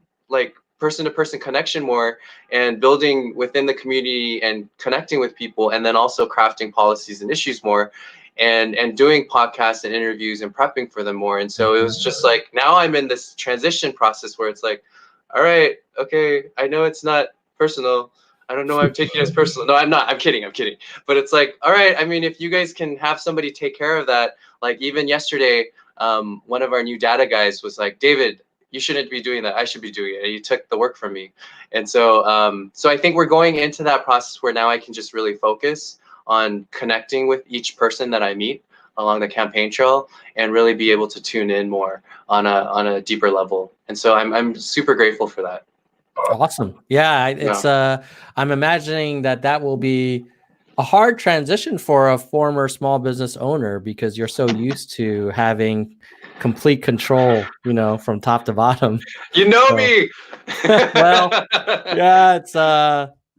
person-to-person connection more, and building within the community and connecting with people, and then also crafting policies and issues more, and doing podcasts and interviews and prepping for them more. And so it was just now I'm in this transition process where it's all right, okay, I know it's not personal. I don't know why I'm taking it as personal. No, I'm not. I'm kidding. But it's all right, I mean, if you guys can have somebody take care of that, even yesterday, one of our new data guys was like, David, you shouldn't be doing that. I should be doing it. And you took the work from me. And so I think we're going into that process where now I can just really focus on connecting with each person that I meet along the campaign trail, and really be able to tune in more on a deeper level. And so I'm super grateful for that. Awesome. Yeah, it's I'm imagining that will be a hard transition for a former small business owner, because you're so used to having complete control, from top to bottom. Me. Well, yeah,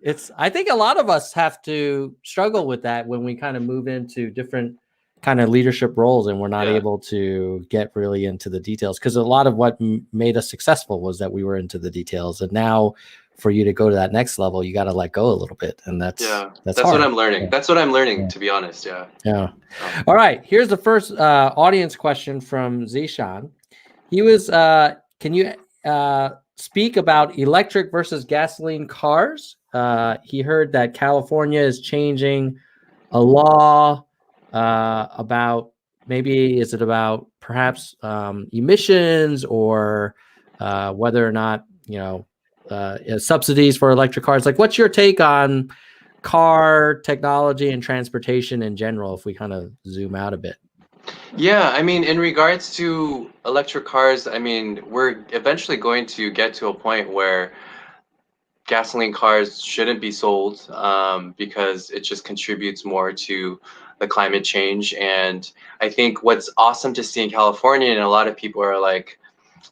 it's I think a lot of us have to struggle with that when we kind of move into different kind of leadership roles, and we're not Yeah. able to get really into the details, because a lot of what made us successful was that we were into the details. And now for you to go to that next level, you got to let go a little bit, and that's That's hard. what I'm learning. Yeah. That's what I'm learning, Yeah. to be honest. Yeah. Yeah. All right. Here's the first audience question from Zishan. He was, can you speak about electric versus gasoline cars? He heard that California is changing a law about, maybe is it about perhaps emissions, or whether or not, subsidies for electric cars. Like, what's your take on car technology and transportation in general, if we kind of zoom out a bit? Yeah, I mean, in regards to electric cars, I mean, we're eventually going to get to a point where gasoline cars shouldn't be sold, because it just contributes more to the climate change. And I think what's awesome to see in California, and a lot of people are like,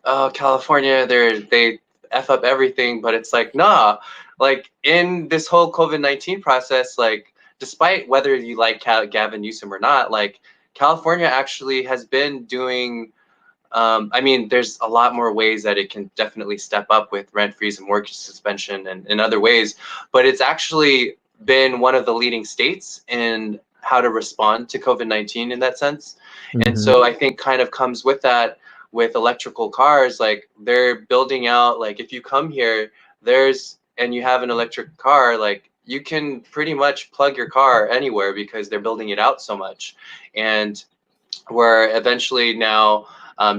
oh, California, they F up everything, but it's like, nah, like in this whole COVID-19 process, like despite whether you like Gavin Newsom or not, like California actually has been doing, I mean, there's a lot more ways that it can definitely step up with rent freeze and mortgage suspension and in other ways, but it's actually been one of the leading states in how to respond to COVID-19 in that sense. And so I think kind of comes with that, with electrical cars, like they're building out, like if you come here, and you have an electric car, like you can pretty much plug your car anywhere because they're building it out so much. And we're eventually now,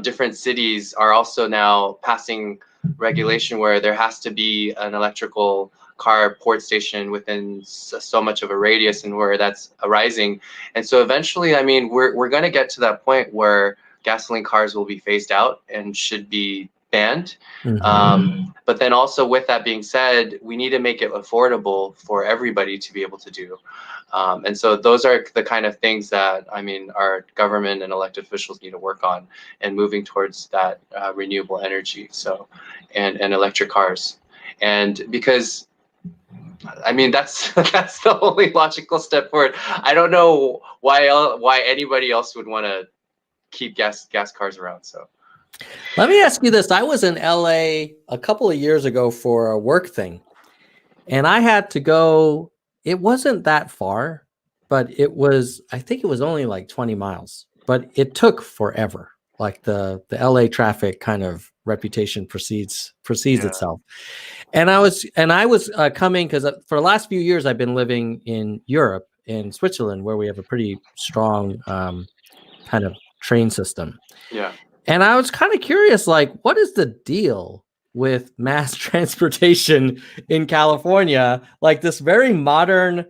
different cities are also now passing regulation where there has to be an electrical car port station within so much of a radius, and where that's arising. And so eventually, I mean, we're going to get to that point where gasoline cars will be phased out and should be banned. But then also, with that being said, we need to make it affordable for everybody to be able to do. And so those are the kind of things that, I mean, our government and elected officials need to work on, and moving towards that renewable energy. So, and electric cars. And because, I mean, that's the only logical step forward. I don't know why anybody else would want to keep gas cars around. So let me ask you this. I was in LA a couple of years ago for a work thing, and I had to go. It wasn't that far, but I think it was only like 20 miles, but it took forever. Like the LA traffic kind of reputation precedes itself. And I was coming, because for the last few years I've been living in Europe, in Switzerland, where we have a pretty strong kind of train system. yeah. And I was kind of curious, like, what is the deal with mass transportation in California? Like, this very modern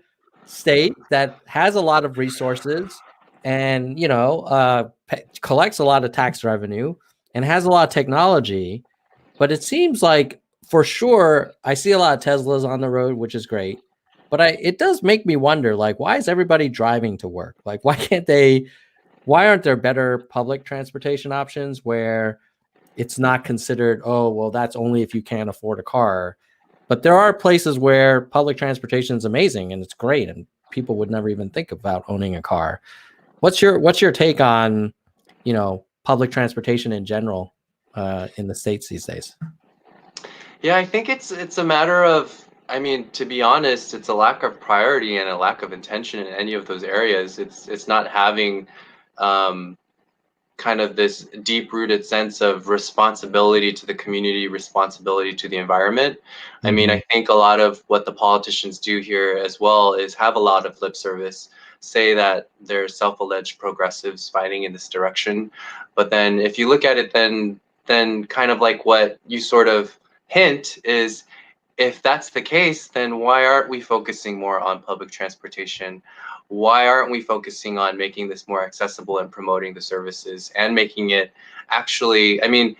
state that has a lot of resources and, collects a lot of tax revenue and has a lot of technology. But it seems like, for sure, I see a lot of Teslas on the road, which is great. But it does make me wonder, like, why is everybody driving to work? Like, why aren't there better public transportation options where it's not considered, oh, well, that's only if you can't afford a car? But there are places where public transportation is amazing and it's great, and people would never even think about owning a car. What's your take on, public transportation in general in the States these days? Yeah, I think it's a matter of, I mean, to be honest, it's a lack of priority and a lack of intention in any of those areas. It's not having kind of this deep-rooted sense of responsibility to the community, responsibility to the environment. I mean, I think a lot of what the politicians do here as well is have a lot of lip service, say that they're self-alleged progressives fighting in this direction. But then if you look at it, then kind of like what you sort of hint is, if that's the case, then why aren't we focusing more on public transportation? Why aren't we focusing on making this more accessible and promoting the services and making it actually, I mean,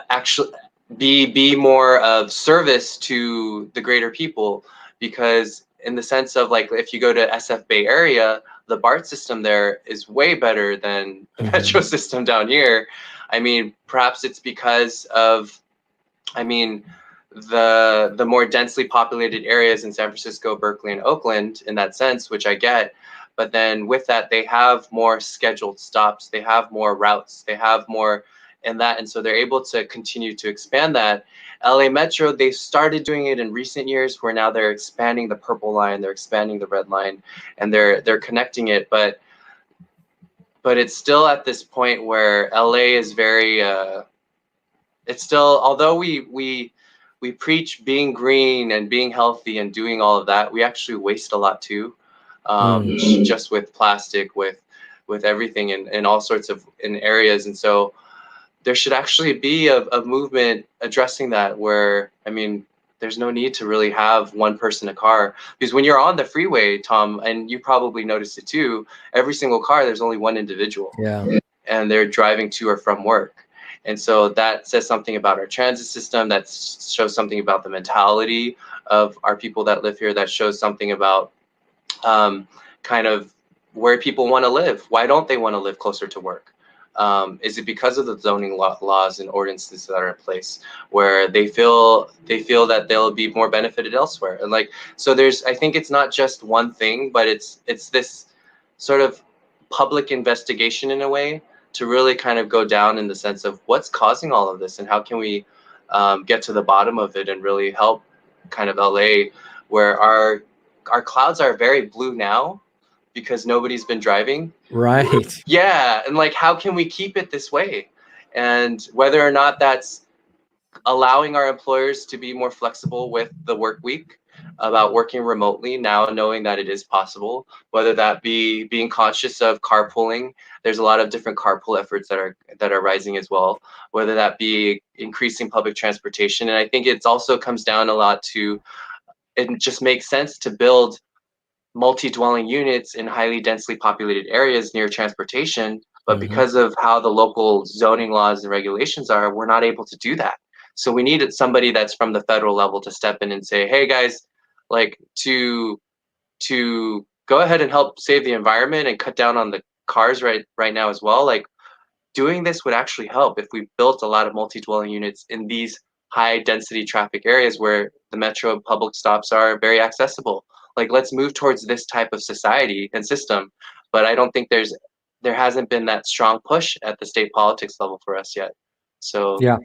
actually be more of service to the greater people? Because in the sense of, like, if you go to SF Bay Area, the BART system there is way better than the metro system down here. I mean, perhaps it's because of, I mean, the more densely populated areas in San Francisco, Berkeley, and Oakland in that sense, which I get. but then with that, they have more scheduled stops, they have more routes, they have more and so they're able to continue to expand that. LA Metro, they started doing it in recent years, where now they're expanding the purple line, they're expanding the red line, and they're connecting it, but it's still at this point where LA is very it's still, although we preach being green and being healthy and doing all of that, we actually waste a lot too, just with plastic, with everything in all sorts of areas. And so there should actually be a movement addressing that, where, I mean, there's no need to really have one person a car, because when you're on the freeway, Tom, and you probably noticed it too, every single car, there's only one individual. Yeah. And they're driving to or from work. And so that says something about our transit system, that shows something about the mentality of our people that live here, that shows something about kind of where people want to live. Why don't they want to live closer to work? Is it because of the zoning laws and ordinances that are in place, where they feel that they'll be more benefited elsewhere? And like, so I think it's not just one thing, but it's this sort of public investigation in a way, to really kind of go down in the sense of what's causing all of this, and how can we get to the bottom of it and really help kind of LA, where our clouds are very blue now because nobody's been driving. Right. Yeah, and like, how can we keep it this way? And whether or not that's allowing our employers to be more flexible with the work week, about working remotely now, knowing that it is possible, whether that be being conscious of carpooling. There's a lot of different carpool efforts that are rising as well, whether that be increasing public transportation. And I think it's also comes down a lot to, it just makes sense to build multi-dwelling units in highly densely populated areas near transportation, but because of how the local zoning laws and regulations are, we're not able to do that. So we needed somebody that's from the federal level to step in and say, hey guys, like, to go ahead and help save the environment and cut down on the cars right now as well. Like, doing this would actually help if we built a lot of multi-dwelling units in these high density traffic areas where the metro public stops are very accessible. Like, let's move towards this type of society and system. But I don't think there hasn't been that strong push at the state politics level for us yet. So yeah.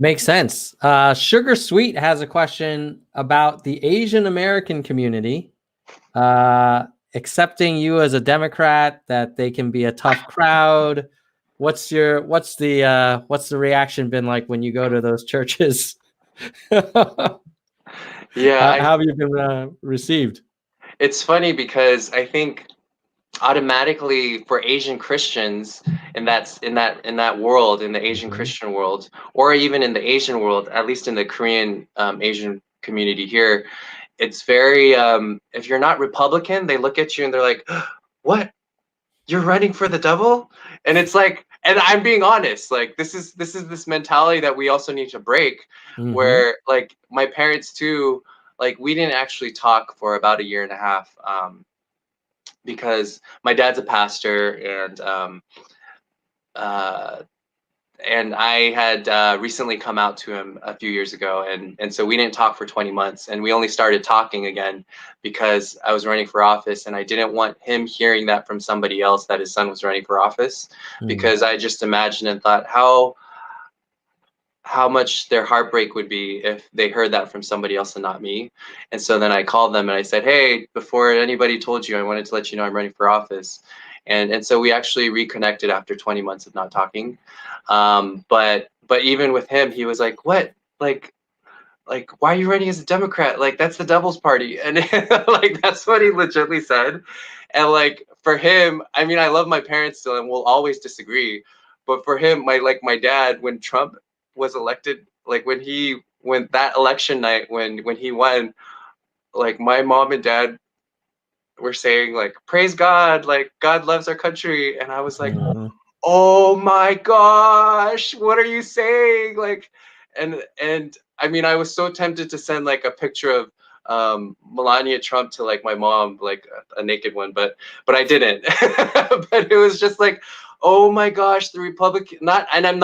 Makes sense. Sugar Sweet has a question about the Asian American community accepting you as a Democrat, that they can be a tough crowd. What's the reaction been like when you go to those churches? Yeah, how have you been received? It's funny because I think automatically for Asian Christians, and that's in that world, in the Asian Christian world, or even in the Asian world, at least in the Korean Asian community here, it's very if you're not Republican, they look at you and they're like, what, you're running for the devil? And it's like, and I'm being honest, like, this is this mentality that we also need to break, where like my parents too, like, we didn't actually talk for about 1.5 years, because my dad's a pastor, and I had recently come out to him a few years ago, and so we didn't talk for 20 months, and we only started talking again because I was running for office, and I didn't want him hearing that from somebody else, that his son was running for office, because I just imagined and thought how much their heartbreak would be if they heard that from somebody else and not me. And so then I called them and I said, hey, before anybody told you, I wanted to let you know I'm running for office. And so we actually reconnected after 20 months of not talking. But even with him, he was like, what? Like, why are you running as a Democrat? Like, that's the devil's party. And like, that's what he legitimately said. And like, for him, I mean, I love my parents still, and we'll always disagree. But for him, my dad, when Trump was elected, like when that election night, when he won, like, my mom and dad were saying, like, praise God, like, God loves our country. And I was like, oh my gosh, what are you saying? Like, and I mean, I was so tempted to send like a picture of Melania Trump to like my mom, like a naked one, but I didn't. But it was just like, oh my gosh, the Republican, I'm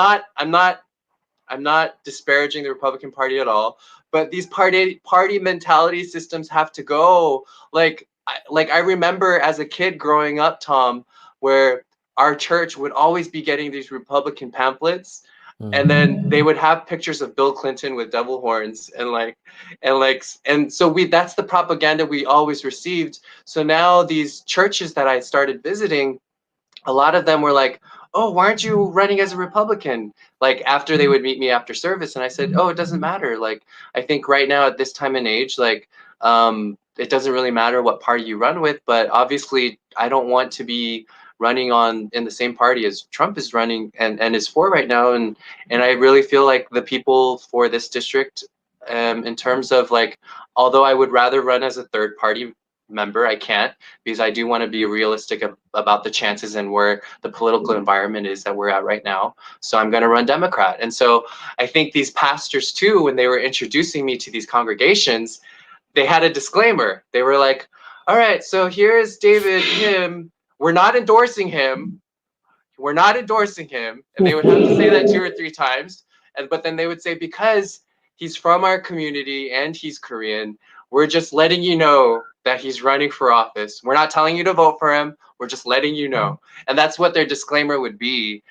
not disparaging the Republican Party at all, but these party mentality systems have to go. Like, I remember as a kid growing up, Tom, where our church would always be getting these Republican pamphlets, and then they would have pictures of Bill Clinton with devil horns, and so that's the propaganda we always received. So now these churches that I started visiting, a lot of them were like, "Oh, why aren't you running as a Republican?" Like after they would meet me after service, and I said, "Oh, it doesn't matter. Like I think right now at this time and age, like it doesn't really matter what party you run with, but obviously I don't want to be running on in the same party as Trump is running and is for right now, and I really feel like the people for this district, in terms of like, although I would rather run as a third party member, I can't, because I do want to be realistic about the chances and where the political environment is that we're at right now. So I'm going to run Democrat. And so I think these pastors too, when they were introducing me to these congregations, they had a disclaimer. They were like, all right, so here's David, him. We're not endorsing him. We're not endorsing him. And they would have to say that 2 or 3 times. But then they would say, because he's from our community and he's Korean, we're just letting you know that he's running for office. We're not telling you to vote for him. We're just letting you know. And that's what their disclaimer would be,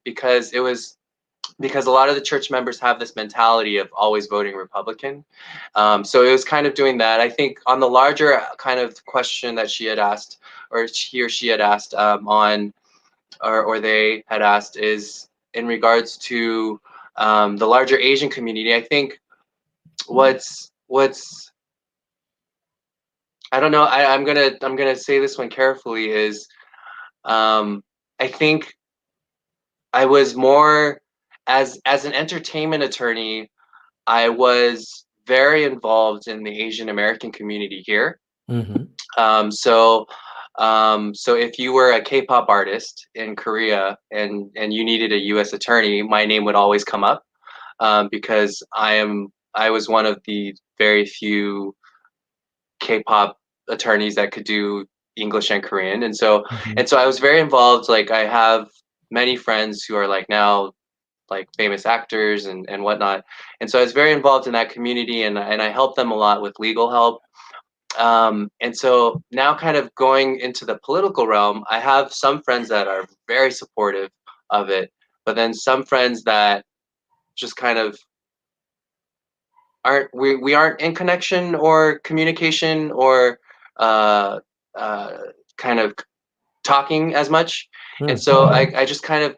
because a lot of the church members have this mentality of always voting Republican. So it was kind of doing that. I think on the larger kind of question that she had asked, or he or she had asked or they had asked, is in regards to the larger Asian community. I think what's I don't know. I'm gonna say this one carefully. Is I think I was more as an entertainment attorney. I was very involved in the Asian American community here. So if you were a K-pop artist in Korea and you needed a U.S. attorney, my name would always come up, because I was one of the very few K-pop attorneys that could do English and Korean, and so I was very involved. Like I have many friends who are like now like famous actors and whatnot, and so I was very involved in that community, and I helped them a lot with legal help. And so now kind of going into the political realm, I have some friends that are very supportive of it, but then some friends that just kind of we aren't in connection or communication or kind of talking as much. And so I just kind of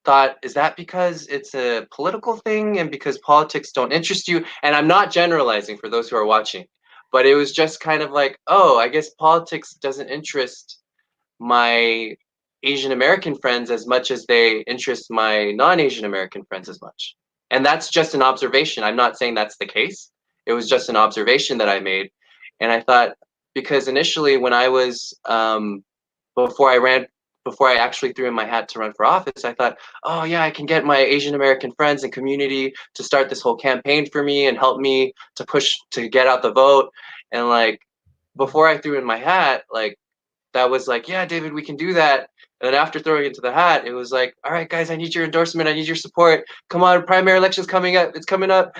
thought, is that because it's a political thing and because politics don't interest you? And I'm not generalizing for those who are watching, but it was just kind of like, oh, I guess politics doesn't interest my Asian American friends as much as they interest my non-Asian American friends as much. And that's just an observation. I'm not saying that's the case. It was just an observation that I made. And I thought, because initially when I was, before I actually threw in my hat to run for office, I thought, oh yeah, I can get my Asian American friends and community to start this whole campaign for me and help me to push to get out the vote. And like, before I threw in my hat, like that was like, yeah, David, we can do that. And then after throwing into the hat, it was like, all right, guys, I need your endorsement. I need your support. Come on, primary elections coming up. It's coming up.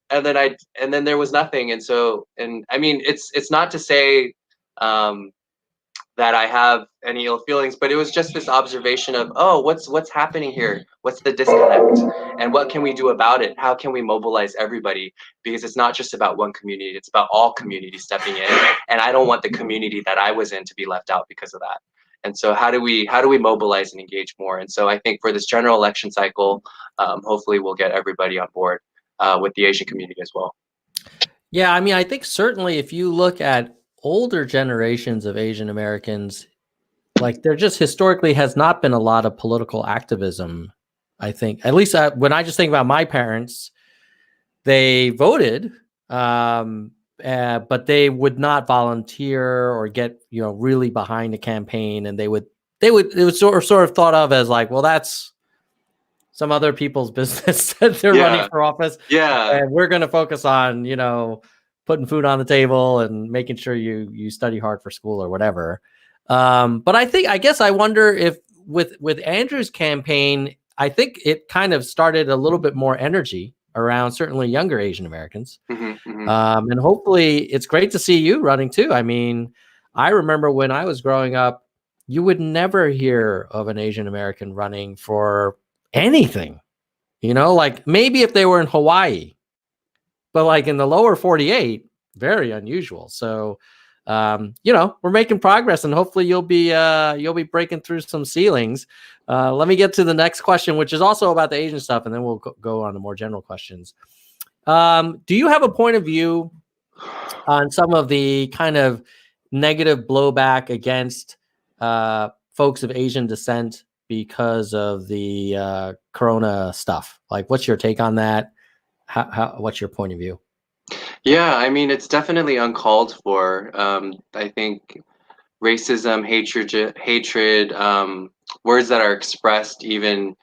And then there was nothing. And so, and I mean, it's not to say that I have any ill feelings, but it was just this observation of, oh, what's happening here? What's the disconnect? And what can we do about it? How can we mobilize everybody? Because it's not just about one community, it's about all communities stepping in. And I don't want the community that I was in to be left out because of that. And so how do we mobilize and engage more? And so I think for this general election cycle, hopefully we'll get everybody on board with the Asian community as well. Yeah, I mean, I think certainly if you look at older generations of Asian Americans, like there just historically has not been a lot of political activism. I think, at least when I just think about my parents, they voted, but they would not volunteer or get, really behind the campaign. And it was sort of thought of as like, well, that's some other people's business that they're running for office. Yeah. And we're going to focus on, putting food on the table and making sure you study hard for school or whatever. But I guess I wonder if with Andrew's campaign, I think it kind of started a little bit more energy around certainly younger Asian Americans. And hopefully it's great to see you running too. I mean, I remember when I was growing up, you would never hear of an Asian American running for anything, like maybe if they were in Hawaii, but like in the lower 48, very unusual. So, we're making progress, and hopefully you'll be breaking through some ceilings. Let me get to the next question, which is also about the Asian stuff, and then we'll go on to more general questions. Do you have a point of view on some of the kind of negative blowback against folks of Asian descent because of the Corona stuff? Like, what's your take on that? What's your point of view? Yeah, I mean, it's definitely uncalled for. I think racism, hatred, words that are expressed even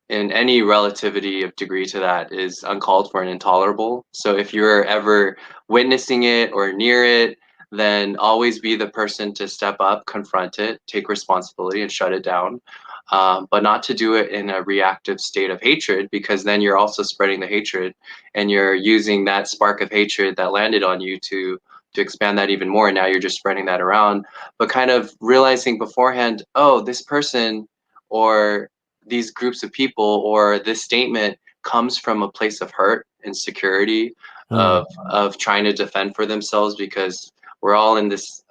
in any relativity of degree to that is uncalled for and intolerable. So if you're ever witnessing it or near it, then always be the person to step up, confront it, take responsibility, and shut it down. But not to do it in a reactive state of hatred, because then you're also spreading the hatred, and you're using that spark of hatred that landed on you to expand that even more. And now you're just spreading that around, but kind of realizing beforehand, oh, this person or these groups of people or this statement comes from a place of hurt, insecurity, of trying to defend for themselves, because we're all in this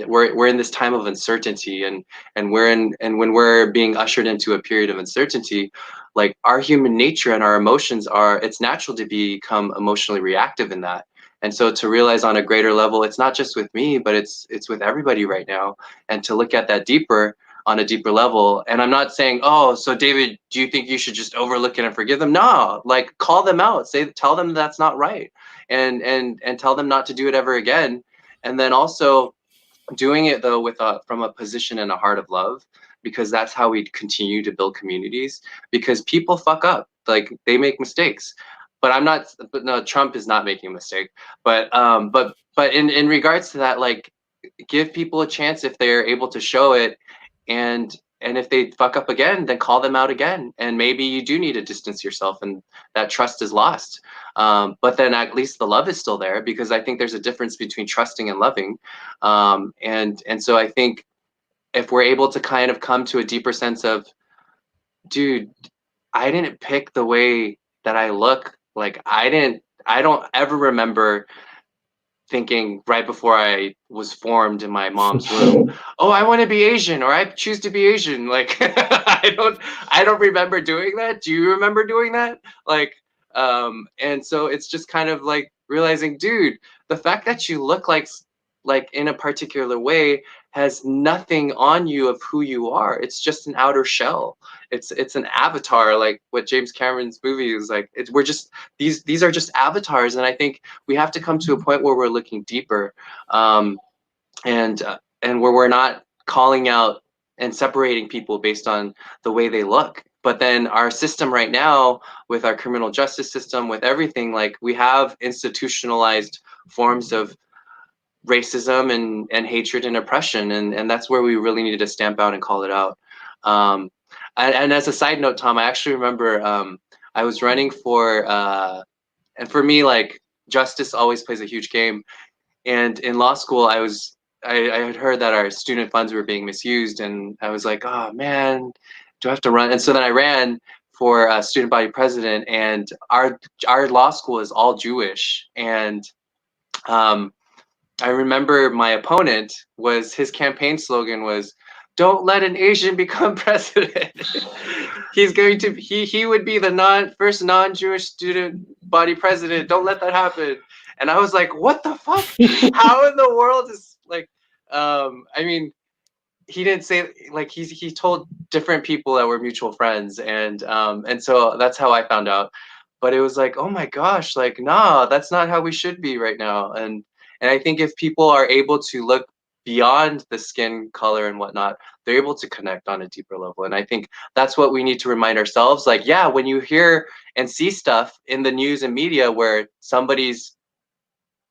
we're in this time of uncertainty, and when we're being ushered into a period of uncertainty, like our human nature and our emotions it's natural to become emotionally reactive in that. And so to realize on a greater level, it's not just with me, but it's with everybody right now, and to look at that deeper, on a deeper level. And I'm not saying, oh, so David, do you think you should just overlook it and forgive them? No, like, call them out, tell them that's not right, and tell them not to do it ever again. And then also doing it though from a position and a heart of love, because that's how we continue to build communities. Because people fuck up, like, they make mistakes. But no, Trump is not making a mistake. But in regards to that, like, give people a chance if they're able to show it, and if they fuck up again, then call them out again. And maybe you do need to distance yourself, and that trust is lost. But then at least the love is still there, because I think there's a difference between trusting and loving. And so I think if we're able to kind of come to a deeper sense of, dude, I didn't pick the way that I look. Like, I don't ever remember thinking right before I was formed in my mom's womb, oh, I want to be Asian, or I choose to be Asian. Like, I don't remember doing that. Do you remember doing that? Like, and so it's just kind of like realizing, dude, the fact that you look like in a particular way has nothing on you of who you are. It's just an outer shell. It's an avatar, like what James Cameron's movie is like. We're just these are just avatars, and I think we have to come to a point where we're looking deeper, and where we're not calling out and separating people based on the way they look. But then our system right now, with our criminal justice system, with everything, like, we have institutionalized forms of racism and hatred and oppression, and that's where we really needed to stamp out and call it out. And as a side note, Tom, I actually remember I was running for and for me, like, justice always plays a huge game. And in law school, I had heard that our student funds were being misused, and I was like, oh man, do I have to run? And so then I ran for student body president, and our law school is all Jewish. And I remember my opponent his campaign slogan was, "Don't let an Asian become president." He would be the first non-Jewish student body president. Don't let that happen. And I was like, what the fuck? How in the world is, like, I mean, he didn't say, like, he told different people that were mutual friends, and so that's how I found out. But it was like, oh my gosh, like, nah, that's not how we should be right now. And I think if people are able to look beyond the skin color and whatnot, they're able to connect on a deeper level. And I think that's what we need to remind ourselves. Like, yeah, when you hear and see stuff in the news and media where somebody's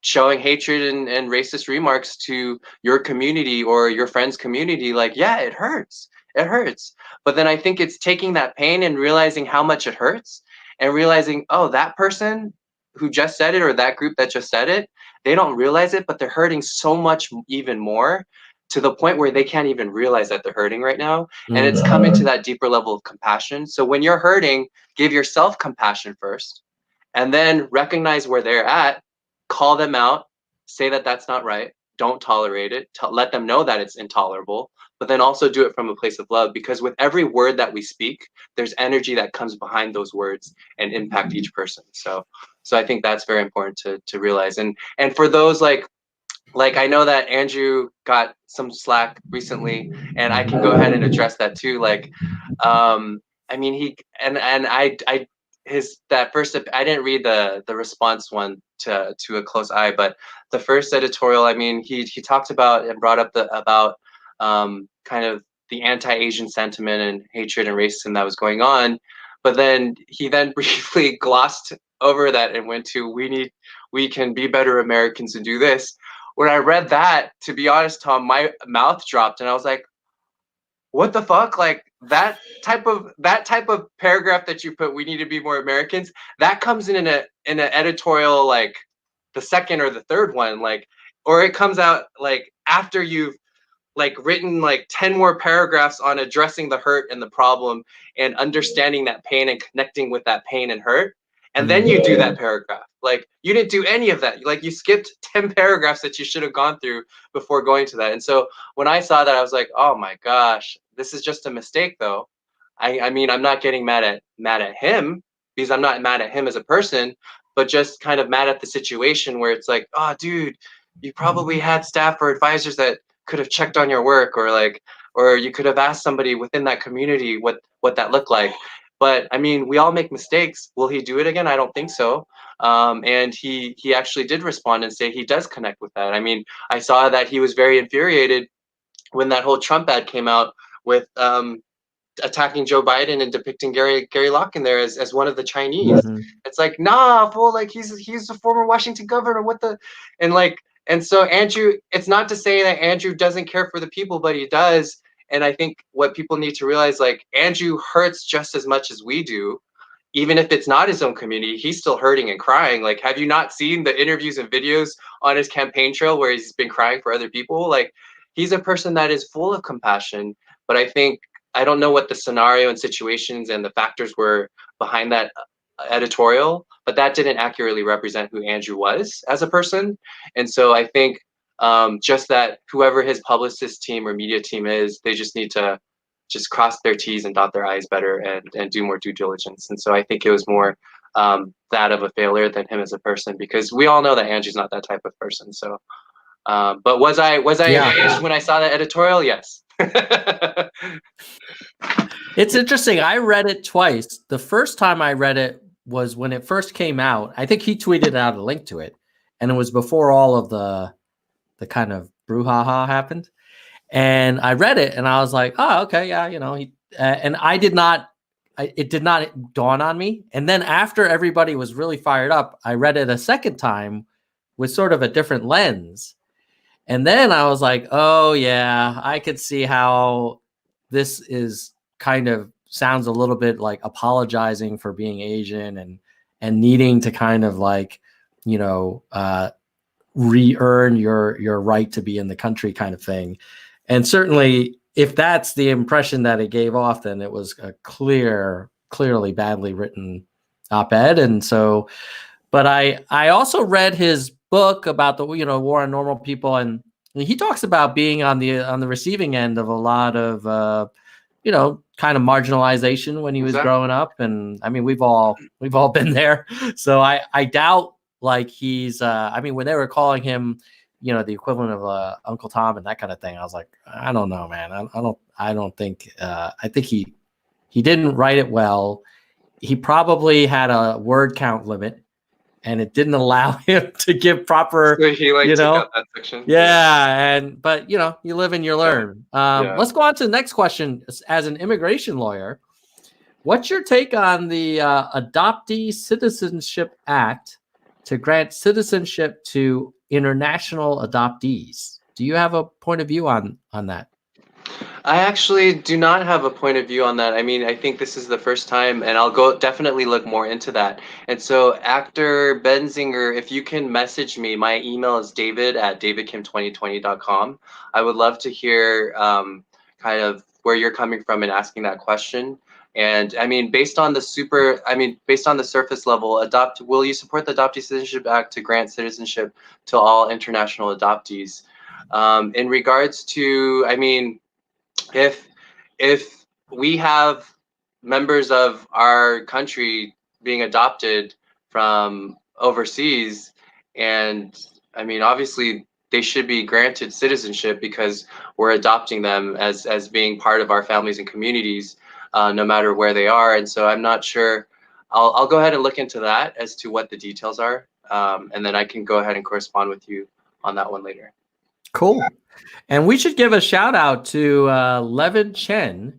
showing hatred and racist remarks to your community or your friend's community, like, yeah, it hurts. It hurts. But then I think it's taking that pain and realizing how much it hurts, and realizing, oh, that person who just said it, or that group that just said it, they don't realize it, but they're hurting so much even more, to the point where they can't even realize that they're hurting right now. And it's coming to that deeper level of compassion. So when you're hurting, give yourself compassion first, and then recognize where they're at, call them out, say that that's not right, don't tolerate it, let them know that it's intolerable, but then also do it from a place of love, because with every word that we speak, there's energy that comes behind those words and impact each person. So I think that's very important to realize. And for those like I know that Andrew got some slack recently, and I can go ahead and address that too. Like, I mean, he and I his that first, I didn't read the response one to a close eye, but the first editorial, I mean, he talked about and brought up about kind of the anti-Asian sentiment and hatred and racism that was going on, but then he then briefly glossed over that and went to we can be better Americans and do this. When I read that, to be honest, Tom, my mouth dropped, and I was like, what the fuck? Like that type of paragraph that you put, we need to be more Americans, that comes in an editorial, like the second or the third one, like, or it comes out like after you've like written like 10 more paragraphs on addressing the hurt and the problem and understanding that pain and connecting with that pain and hurt. And then you do that paragraph. Like you didn't do any of that. Like you skipped 10 paragraphs that you should have gone through before going to that. And so when I saw that, I was like, oh my gosh, this is just a mistake though. I mean, I'm not getting mad at him, because I'm not mad at him as a person, but just kind of mad at the situation where it's like, oh dude, you probably had staff or advisors that could have checked on your work, or you could have asked somebody within that community what that looked like. But I mean, we all make mistakes. Will he do it again? I don't think so. And he actually did respond and say he does connect with that. I mean, I saw that he was very infuriated when that whole Trump ad came out with attacking Joe Biden and depicting Gary Locke in there as one of the Chinese. It's like, nah, fool, like he's the former Washington governor. And so Andrew, it's not to say that Andrew doesn't care for the people, but he does. And I think what people need to realize, like, Andrew hurts just as much as we do. Even if it's not his own community, he's still hurting and crying. Like, have you not seen the interviews and videos on his campaign trail where he's been crying for other people? Like, he's a person that is full of compassion. But I don't know what the scenario and situations and the factors were behind that editorial, but that didn't accurately represent who Andrew was as a person. And so I think just that whoever his publicist team or media team is, they just need to just cross their T's and dot their I's better and do more due diligence. And so I think it was more that of a failure than him as a person, because we all know that Andrew's not that type of person. So, but was I enraged when I saw that editorial? Yes. It's interesting. I read it twice. The first time I read it was when it first came out. I think he tweeted out a link to it, and it was before all of the kind of brouhaha happened. And I read it, and I was like, "Oh, okay, yeah, you know." And it did not dawn on me. And then after everybody was really fired up, I read it a second time with sort of a different lens. And then I was like, "Oh yeah, I could see how this is kind of sounds a little bit like apologizing for being Asian and needing to kind of like, you know, re-earn your right to be in the country kind of thing." And certainly if that's the impression that it gave off, then it was a clearly badly written op-ed. And so, but I also read his book about the, you know, war on normal people, and he talks about being on the receiving end of a lot of you know, kind of marginalization when he was growing up. And I mean, we've all been there. So I doubt like he's I mean, when they were calling him, you know, the equivalent of Uncle Tom and that kind of thing, I was like, I don't know, man. I don't think I think he didn't write it well. He probably had a word count limit, and it didn't allow him to give proper, so he like, you know, took out that section. Yeah. But you know, you live and you learn. Let's go on to the next question. As an immigration lawyer, what's your take on the Adoptee Citizenship Act to grant citizenship to international adoptees? Do you have a point of view on that? I actually do not have a point of view on that. I mean, I think this is the first time, and I'll go definitely look more into that. And so, actor Benzinger, if you can message me, my email is david@davidkim2020.com. I would love to hear kind of where you're coming from in asking that question. And I mean, based on the surface level, will you support the Adoptee Citizenship Act to grant citizenship to all international adoptees? In regards to, I mean, if if we have members of our country being adopted from overseas, and I mean, obviously they should be granted citizenship because we're adopting them as being part of our families and communities, no matter where they are. And so I'm not sure. I'll go ahead and look into that as to what the details are, and then I can go ahead and correspond with you on that one later. Cool. And we should give a shout out to Levin Chen,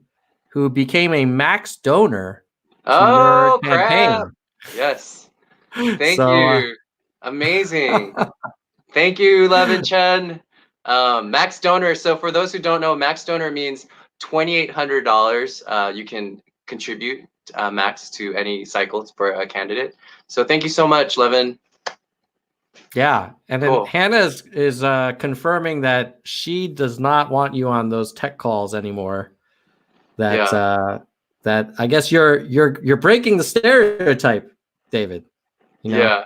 who became a max donor to your campaign. Crap! Yes. Thank So, you. Amazing. Thank you, Levin Chen. Max donor. So for those who don't know, max donor means $2,800. You can contribute max to any cycle for a candidate. So thank you so much, Levin. yeah. And then Cool. Hannah is confirming that she does not want you on those tech calls anymore. That that I guess you're breaking the stereotype, David. You know? Yeah.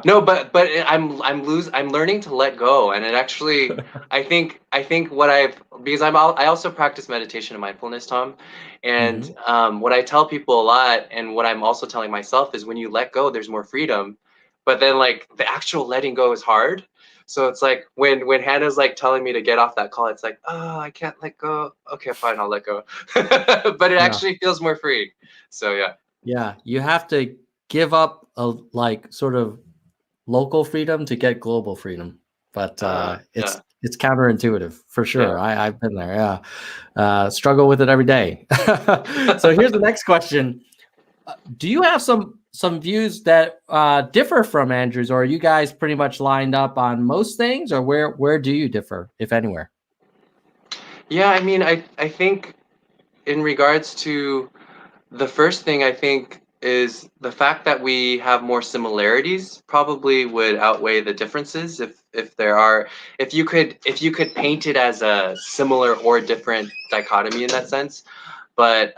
No, but I'm learning to let go, and it actually I think because I also practice meditation and mindfulness, Tom, and what I tell people a lot, and what I'm also telling myself is when you let go, there's more freedom, but then like the actual letting go is hard. So it's like when Hannah's like telling me to get off that call, it's like, oh, I can't let go. Okay, fine, I'll let go. But it actually feels more free. So yeah. Yeah, you have to give up a like sort of local freedom to get global freedom, but it's counterintuitive for sure. Yeah. I've been there. Yeah, struggle with it every day. So here's the next question: do you have some views that differ from Andrew's, or are you guys pretty much lined up on most things, or where do you differ, if anywhere? Yeah, I mean, I think in regards to the first thing, I think is the fact that we have more similarities probably would outweigh the differences if you could paint it as a similar or different dichotomy in that sense. But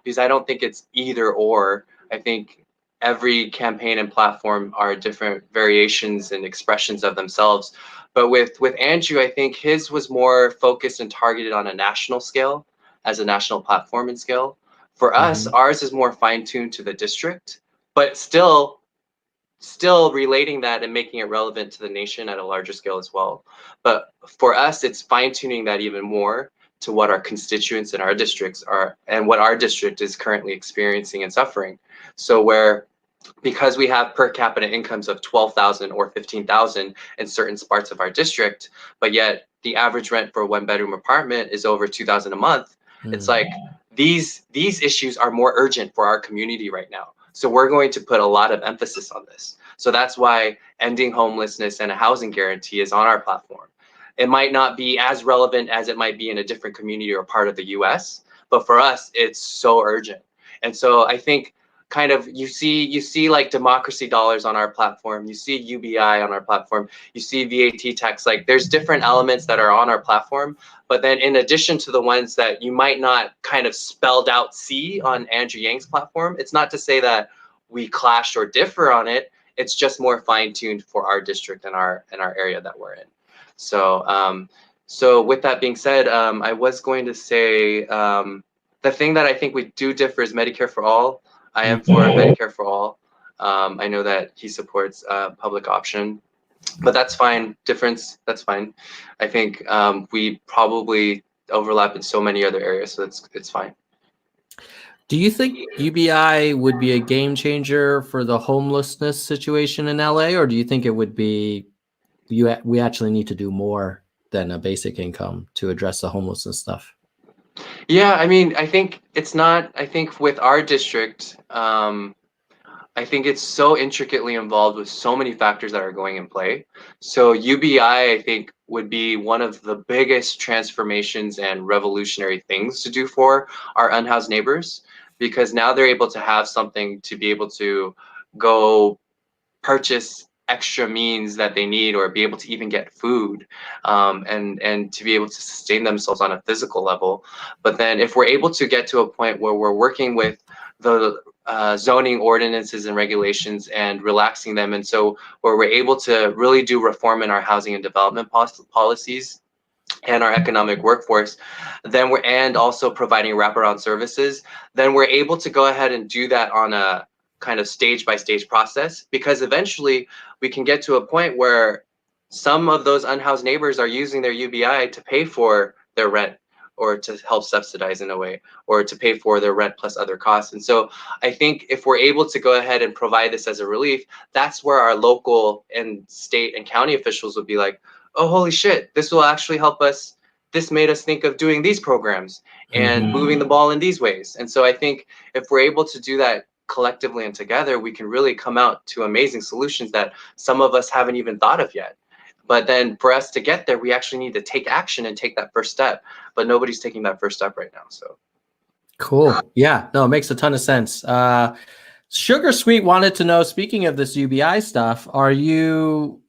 because I don't think it's either or, I think every campaign and platform are different variations and expressions of themselves. But with Andrew, I think his was more focused and targeted on a national scale, as a national platform and scale. For us, ours is more fine-tuned to the district, but still relating that and making it relevant to the nation at a larger scale as well. But for us, it's fine-tuning that even more to what our constituents in our districts are and what our district is currently experiencing and suffering. So because we have per capita incomes of 12,000 or 15,000 in certain parts of our district, but yet the average rent for a one-bedroom apartment is over 2,000 a month. It's like these issues are more urgent for our community right now. So we're going to put a lot of emphasis on this. So that's why ending homelessness and a housing guarantee is on our platform. It might not be as relevant as it might be in a different community or part of the US, but for us, it's so urgent. And so I think kind of you see like democracy dollars on our platform, you see UBI on our platform, you see VAT tax, like there's different elements that are on our platform. But then in addition to the ones that you might not kind of spelled out see on Andrew Yang's platform, it's not to say that we clash or differ on it. It's just more fine-tuned for our district and our area that we're in. So so with that being said, I was going to say the thing that I think we do differ is Medicare for all. I am for Medicare for all. I know that he supports public option, but that's fine. Difference, that's fine. I think we probably overlap in so many other areas, so it's fine. Do you think UBI would be a game changer for the homelessness situation in LA, or do you think it would be we actually need to do more than a basic income to address the homelessness stuff? Yeah, I mean, I think it's not. I think with our district, I think it's so intricately involved with so many factors that are going in play. So UBI, I think would be one of the biggest transformations and revolutionary things to do for our unhoused neighbors, because now they're able to have something to be able to go purchase extra means that they need, or be able to even get food, and to be able to sustain themselves on a physical level. But then if we're able to get to a point where we're working with the zoning ordinances and regulations and relaxing them, and so where we're able to really do reform in our housing and development policies and our economic workforce, then and also providing wraparound services, then we're able to go ahead and do that on a kind of stage by stage process, because eventually we can get to a point where some of those unhoused neighbors are using their UBI to pay for their rent, or to help subsidize in a way, or to pay for their rent plus other costs. And so I think if we're able to go ahead and provide this as a relief, that's where our local and state and county officials would be like, oh, holy shit, this will actually help us. This made us think of doing these programs and moving the ball in these ways. And so I think if we're able to do that collectively and together, we can really come out to amazing solutions that some of us haven't even thought of yet. But then for us to get there, we actually need to take action and take that first step. But nobody's taking that first step right now. So Cool. Yeah, no, it makes a ton of sense. Sugar Sweet wanted to know, speaking of this UBI stuff, are you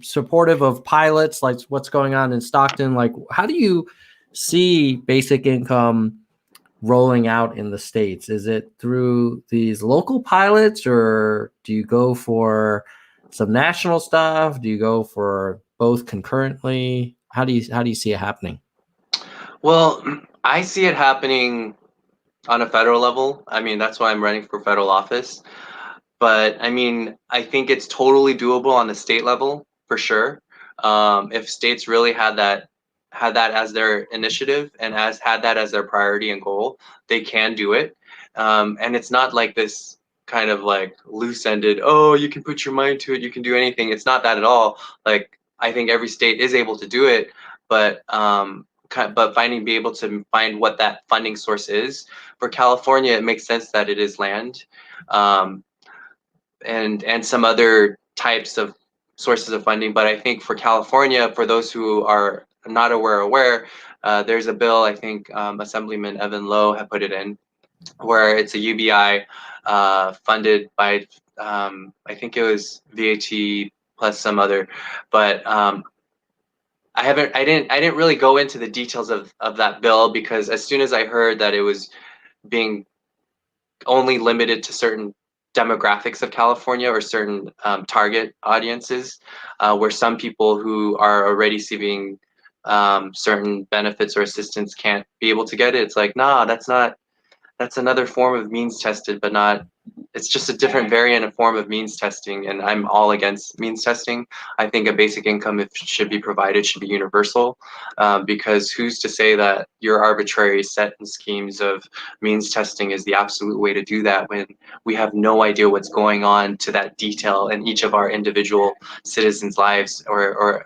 supportive of pilots, like what's going on in Stockton? Like, how do you see basic income rolling out in the States? Is it through these local pilots, or do you go for some national stuff? Do you go for both concurrently? How do you see it happening? well, I see it happening on a federal level. I mean, that's why I'm running for federal office. But I mean, I think it's totally doable on the state level for sure. If states really had that as their initiative and had that as their priority and goal, they can do it. And it's not like this kind of like loose-ended, oh, you can put your mind to it, you can do anything. It's not that at all. Like, I think every state is able to do it, but be able to find what that funding source is. For California, it makes sense that it is land. And some other types of sources of funding. But I think for California, for those who are not aware, there's a bill, I think Assemblyman Evan Lowe had put it in, where it's a UBI funded by, I think it was VAT plus some other, but I didn't really go into the details of that bill, because as soon as I heard that it was being only limited to certain demographics of California, or certain target audiences, where some people who are already receiving certain benefits or assistance can't be able to get it. It's like, nah, that's another form of means tested, but not, it's just a different variant and form of means testing. And I'm all against means testing. I think a basic income, if it should be provided, should be universal, because who's to say that your arbitrary set and schemes of means testing is the absolute way to do that, when we have no idea what's going on to that detail in each of our individual citizens' lives, or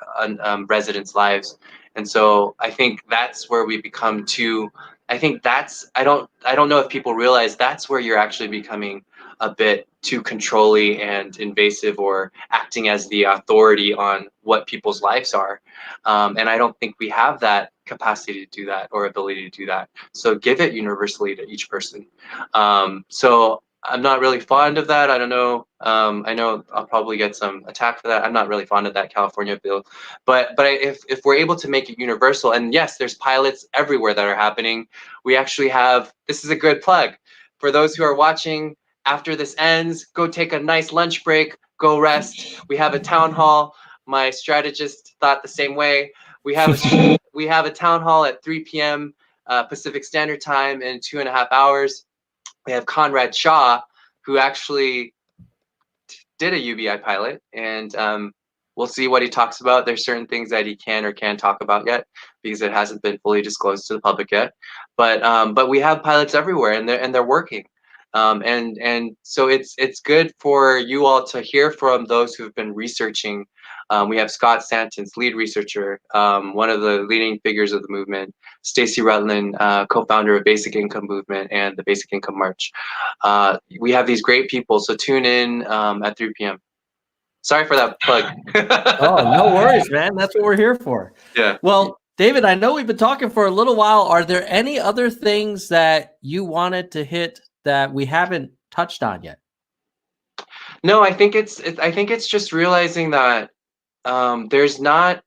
residents' lives. And so I think that's where we become too, I think that's, I don't know if people realize that's where you're actually becoming a bit too controlling and invasive, or acting as the authority on what people's lives are. And I don't think we have that capacity to do that, or ability to do that. So give it universally to each person. So I'm not really fond of that. I don't know. I know I'll probably get some attack for that. I'm not really fond of that California bill, but if we're able to make it universal, and yes, there's pilots everywhere that are happening. We actually have, this is a good plug for those who are watching. After this ends, go take a nice lunch break, go rest. We have a town hall. My strategist thought the same way. We have a town hall at 3 p.m. Pacific Standard Time in 2.5 hours. We have Conrad Shaw, who actually did a UBI pilot, and we'll see what he talks about. There's certain things that he can or can't talk about yet, because it hasn't been fully disclosed to the public yet. But we have pilots everywhere, and they're working. And so it's good for you all to hear from those who've been researching. We have Scott Stanton's lead researcher, one of the leading figures of the movement, Stacy Rutland, co-founder of Basic Income Movement and the Basic Income March. We have these great people, so tune in at 3 p.m. Sorry for that plug. Oh, no worries, man. That's what we're here for. Yeah. Well, David, I know we've been talking for a little while. Are there any other things that you wanted to hit that we haven't touched on yet? No, I think it's just realizing that there's not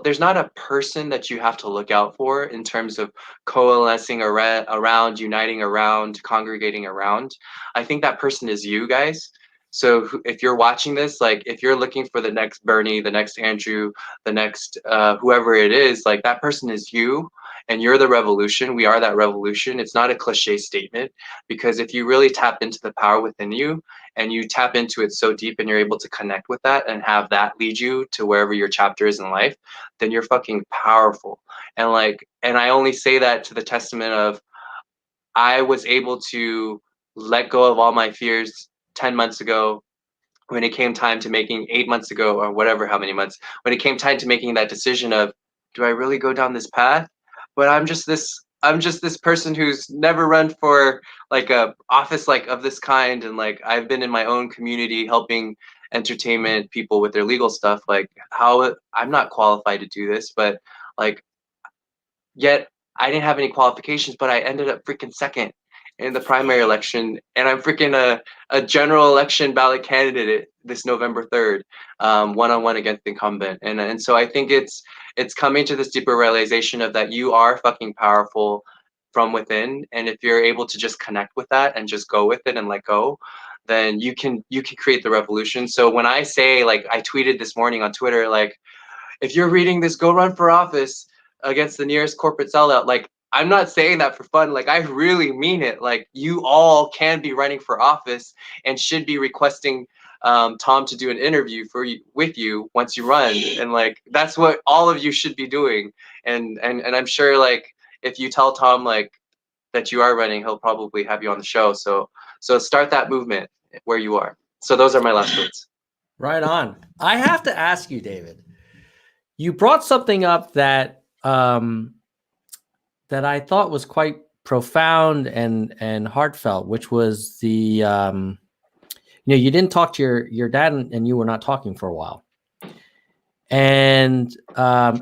there's not a person that you have to look out for in terms of coalescing around, uniting around, congregating around. I think that person is you guys. So if you're watching this, like if you're looking for the next Bernie, the next Andrew, the next whoever it is, like that person is you, and you're the revolution. We are that revolution. It's not a cliche statement, because if you really tap into the power within you, and you tap into it so deep, and you're able to connect with that and have that lead you to wherever your chapter is in life, then you're fucking powerful. And I only say that to the testament of, I was able to let go of all my fears 10 months ago, when it came time to making 8 months ago, or whatever, how many months, when it came time to making that decision of, do I really go down this path? But I'm just this person who's never run for like a office like of this kind, and like I've been in my own community helping entertainment people with their legal stuff. Like, how I'm not qualified to do this, but like, yet I didn't have any qualifications, but I ended up freaking second in the primary election, and I'm freaking a general election ballot candidate this November 3rd, one-on-one against the incumbent. And so I think it's coming to this deeper realization of that you are fucking powerful from within, and if you're able to just connect with that and just go with it and let go, then you can create the revolution. So when I say, like, I tweeted this morning on Twitter, like, if you're reading this, go run for office against the nearest corporate sellout. Like, I'm not saying that for fun. Like, I really mean it. Like, you all can be running for office and should be requesting Tom to do an interview with you once you run. And like, that's what all of you should be doing. And I'm sure, like, if you tell Tom like that you are running, he'll probably have you on the show. So start that movement where you are. So those are my last words. Right on. I have to ask you, David, you brought something up that that I thought was quite profound and heartfelt, which was the you didn't talk to your dad, and you were not talking for a while. And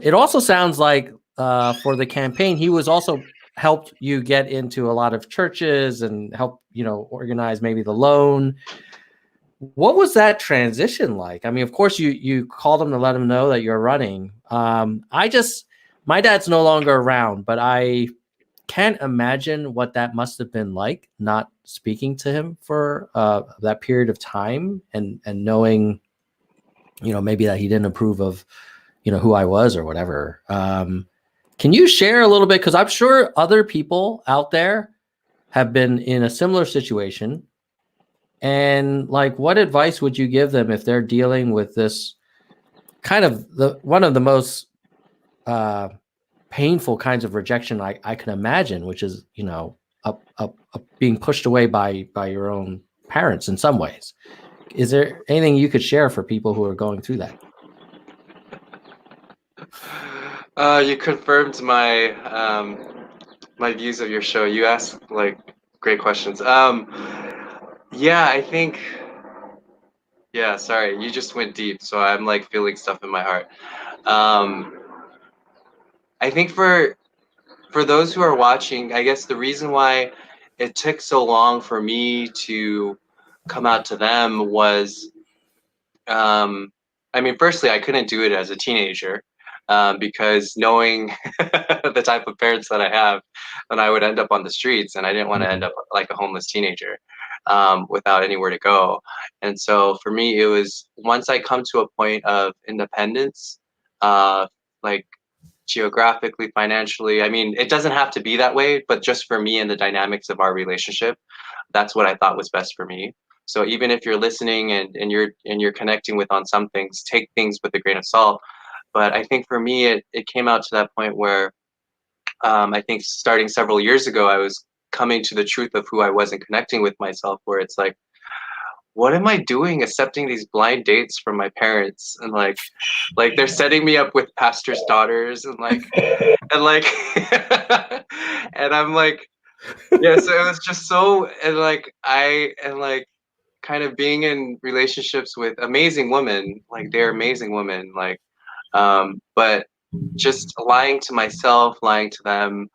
it also sounds like for the campaign, he was also helped you get into a lot of churches and help organize maybe the loan. What was that transition like? I mean, of course, you called him to let him know that you're running. My dad's no longer around, but I can't imagine what that must have been like, not speaking to him for that period of time, and knowing, maybe that he didn't approve of, who I was or whatever. Can you share a little bit? Because I'm sure other people out there have been in a similar situation. And like, what advice would you give them if they're dealing with this kind of one of the most painful kinds of rejection I can imagine, which is, being pushed away by your own parents in some ways? Is there anything you could share for people who are going through that? You confirmed my my views of your show. You asked like great questions. Yeah, I think. Yeah, sorry, you just went deep, so I'm like feeling stuff in my heart. I think for those who are watching, I guess the reason why it took so long for me to come out to them was, I mean, firstly, I couldn't do it as a teenager, because knowing the type of parents that I have, then I would end up on the streets, and I didn't want to end up like a homeless teenager, without anywhere to go. And so for me, it was once I come to a point of independence, like geographically, financially. I mean, it doesn't have to be that way, but just for me and the dynamics of our relationship, that's what I thought was best for me. So even if you're listening and you're connecting with on some things, take things with a grain of salt. But I think for me, it came out to that point where, I think starting several years ago, I was coming to the truth of who I wasn't connecting with myself, where it's like, what am I doing accepting these blind dates from my parents? And like they're setting me up with pastors' daughters, and like and I'm like, yeah, so it was just so, and like kind of being in relationships with amazing women, like they're amazing women, like, but just lying to myself, lying to them,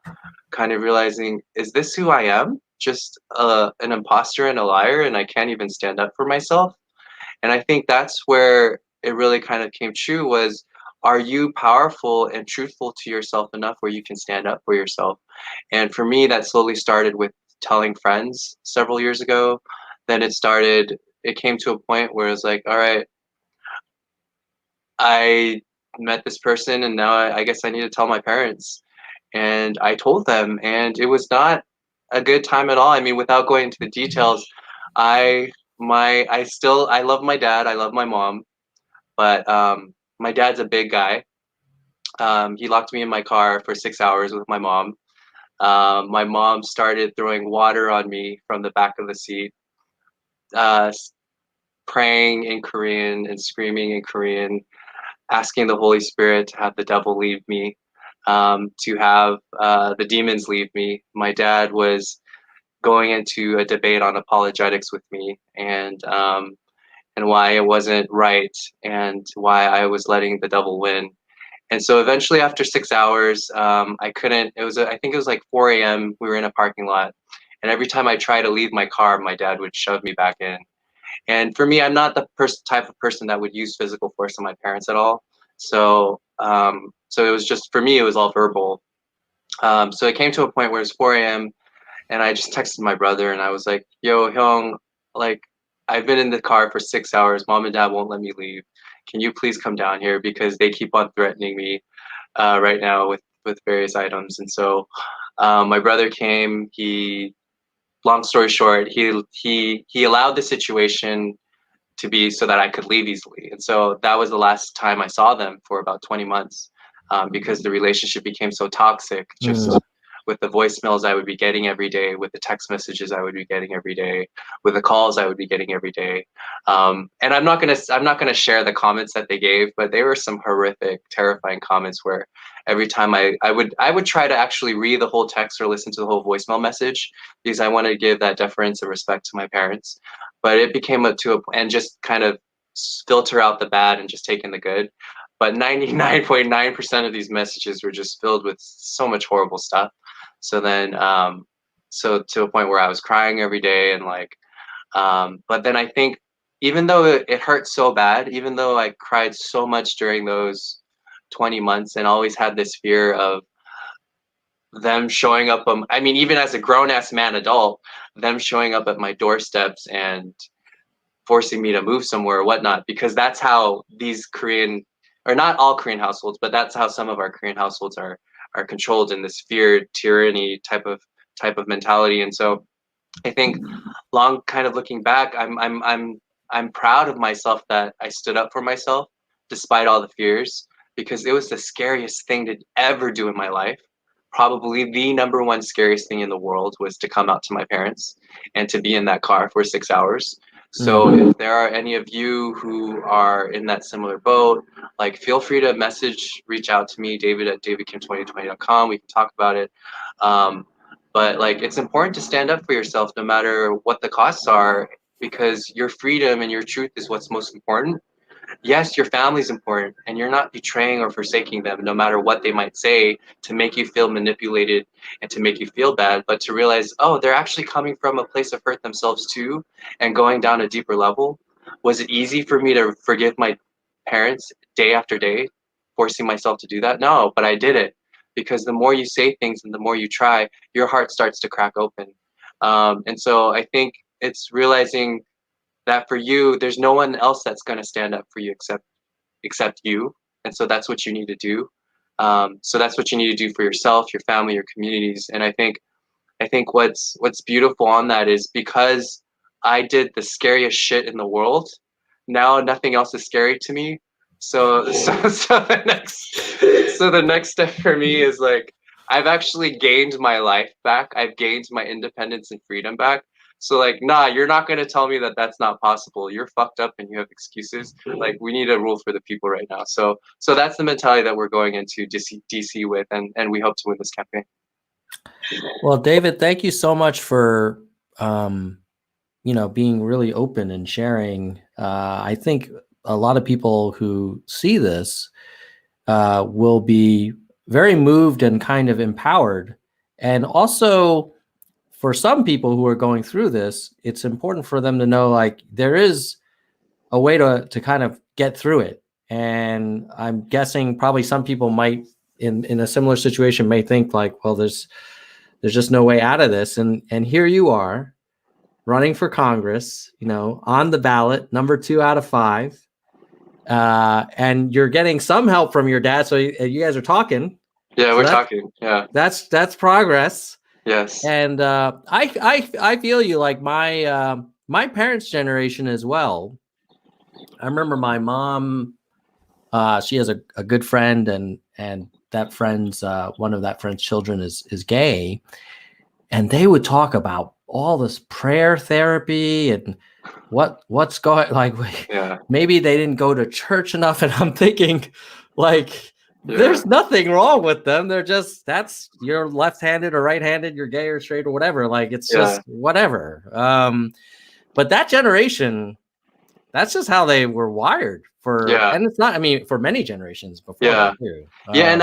kind of realizing, is this who I am? Just an imposter and a liar, and I can't even stand up for myself. And I think that's where it really kind of came true was, are you powerful and truthful to yourself enough where you can stand up for yourself? And for me, that slowly started with telling friends several years ago. Then it came to a point where it's like, all right, I met this person and now I guess I need to tell my parents. And I told them, and it was not a good time at all. I mean, without going into the details, I I love my dad, I love my mom, but my dad's a big guy. He locked me in my car for 6 hours with my mom. My mom started throwing water on me from the back of the seat, uh, praying in Korean and screaming in Korean, asking the Holy Spirit to have the devil leave me, to have the demons leave me. My dad was going into a debate on apologetics with me, and why it wasn't right and why I was letting the devil win. And so eventually, after 6 hours, I couldn't. I think it was like 4 a.m. We were in a parking lot, and every time I tried to leave my car, my dad would shove me back in. And for me, I'm not the type of person that would use physical force on my parents at all. So it was just for me, it was all verbal. So it came to a point where it's 4 a.m. and I just texted my brother and I was like, "Yo, Hyung, like I've been in the car for 6 hours. Mom and dad won't let me leave. Can you please come down here because they keep on threatening me right now with various items." And so my brother came. Long story short, he allowed the situation to be so that I could leave easily. And so that was the last time I saw them for about 20 months, because the relationship became so toxic, just with the voicemails I would be getting every day, with the text messages I would be getting every day, with the calls I would be getting every day. And I'm not gonna share the comments that they gave, but they were some horrific, terrifying comments where every time I would try to actually read the whole text or listen to the whole voicemail message because I wanted to give that deference and respect to my parents. But it became and just kind of filter out the bad and just take in the good. But 99.9% of these messages were just filled with so much horrible stuff. So then, so to a point where I was crying every day and like, but then I think even though it hurt so bad, even though I cried so much during those 20 months and always had this fear of them showing up, I mean, even as a grown ass man adult, them showing up at my doorsteps and forcing me to move somewhere or whatnot, because that's how these Korean, or not all Korean households, but that's how some of our Korean households are controlled in this fear tyranny type of mentality. And so I think long kind of looking back, I'm proud of myself that I stood up for myself despite all the fears, because it was the scariest thing to ever do in my life. Probably the number one scariest thing in the world was to come out to my parents and to be in that car for 6 hours. So if there are any of you who are in that similar boat, like feel free to reach out to me, David at davidkim2020.com. We can talk about it. But like, it's important to stand up for yourself no matter what the costs are, because your freedom and your truth is what's most important. Yes, your family's important, and you're not betraying or forsaking them, no matter what they might say to make you feel manipulated and to make you feel bad, but to realize, oh, they're actually coming from a place of hurt themselves too, and going down a deeper level. Was it easy for me to forgive my parents day after day, forcing myself to do that? No, but I did it, because the more you say things and the more you try, your heart starts to crack open. And so I think it's realizing that for you, there's no one else that's going to stand up for you except you. And so that's what you need to do. So that's what you need to do for yourself, your family, your communities. And I think what's beautiful on that is, because I did the scariest shit in the world, now nothing else is scary to me. So the next step for me is like, I've actually gained my life back. I've gained my independence and freedom back. So like, nah, you're not going to tell me that that's not possible. You're fucked up and you have excuses. Like, we need a rule for the people right now. So that's the mentality that we're going into DC with, and we hope to win this campaign. Well, David, thank you so much for being really open and sharing. I think a lot of people who see this will be very moved and kind of empowered. And also, for some people who are going through this, it's important for them to know, like, there is a way to kind of get through it. And I'm guessing probably some people might in a similar situation may think like, well, there's just no way out of this. And here you are running for Congress, on the ballot, number 2 out of 5. And you're getting some help from your dad. So you guys are talking. Yeah, So we're talking. Yeah. That's progress. Yes. And I feel you, like my parents' generation as well. I remember my mom, she has a good friend, and that friend's one of that friend's children is gay. And they would talk about all this prayer therapy and what's going, like, Yeah. maybe they didn't go to church enough. And I'm thinking, like, there's nothing wrong with them. They're just, you're left-handed or right-handed, you're gay or straight or whatever. Like, it's just whatever. But that generation, that's just how they were wired and it's not, I mean, for many generations before. Yeah. That too. And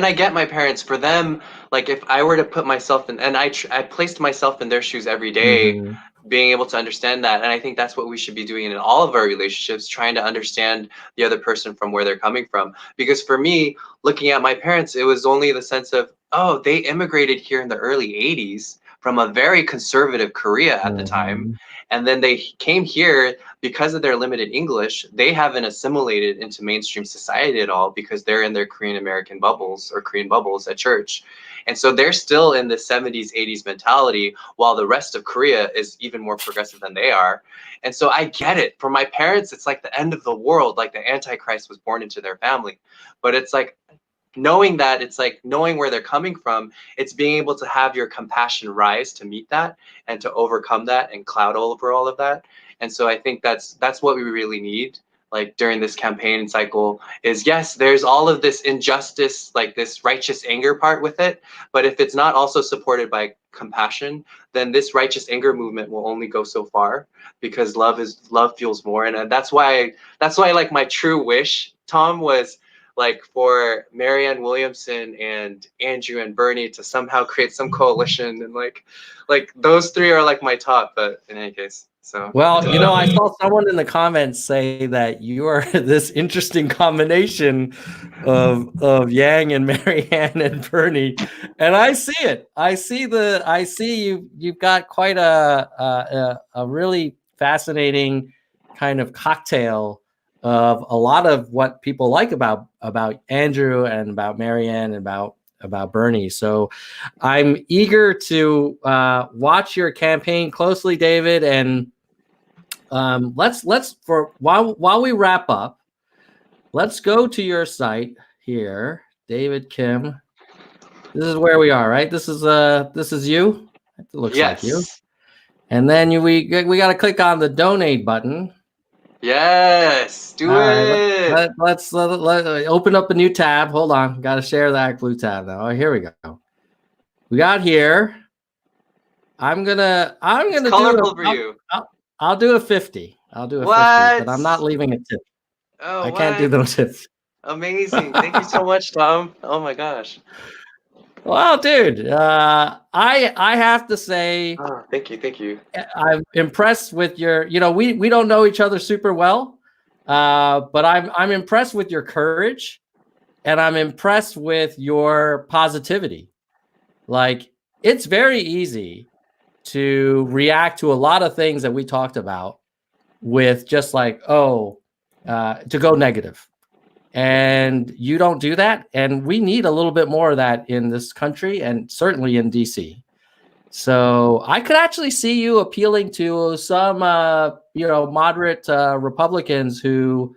I get my parents. For them, like, if I were to put myself in, and I placed myself in their shoes every day, being able to understand that. And I think that's what we should be doing in all of our relationships, trying to understand the other person from where they're coming from. Because for me, looking at my parents, it was only the sense of, oh, they immigrated here in the early 80s from a very conservative Korea at the time. And then they came here because of their limited English. They haven't assimilated into mainstream society at all because they're in their Korean American bubbles or Korean bubbles at church. And so they're still in the 70s, 80s mentality, while the rest of Korea is even more progressive than they are. And so I get it. For my parents, it's like the end of the world, like the Antichrist was born into their family. But it's like, knowing that, it's like knowing where they're coming from, it's being able to have your compassion rise to meet that and to overcome that and cloud over all of that. And so I think that's what we really need, like, during this campaign cycle, is, yes, there's all of this injustice, like this righteous anger part with it, but if it's not also supported by compassion, then this righteous anger movement will only go so far, because love fuels more. And that's why like my true wish, Tom, was like for Marianne Williamson and Andrew and Bernie to somehow create some coalition, and like those 3 are like my top. But in any case, so well, I saw someone in the comments say that you are this interesting combination of Yang and Marianne and Bernie, and I see it. I see you've got quite a really fascinating kind of cocktail of a lot of what people like about Andrew and about Marianne and about Bernie. So I'm eager to watch your campaign closely, David. And let's for while we wrap up, let's go to your site here, David Kim. This is where we are, right? This is you. It looks like you. And then we got to click on the donate button. Yes, do it. Right, let's open up a new tab. Hold on, got to share that blue tab now. Oh, here we go. We got here. I'm gonna it's colorful for you. I'll do a 50. I'll do a 50, but I'm not leaving a tip. Oh, I can't do those tips. Amazing! Thank you so much, Tom. Oh my gosh. Well, dude, I have to say, thank you. I'm impressed with your. We don't know each other super well, but I'm impressed with your courage, and I'm impressed with your positivity. Like, it's very easy to react to a lot of things that we talked about with just like, to go negative. And you don't do that. And we need a little bit more of that in this country, and certainly in DC. So I could actually see you appealing to some, moderate Republicans who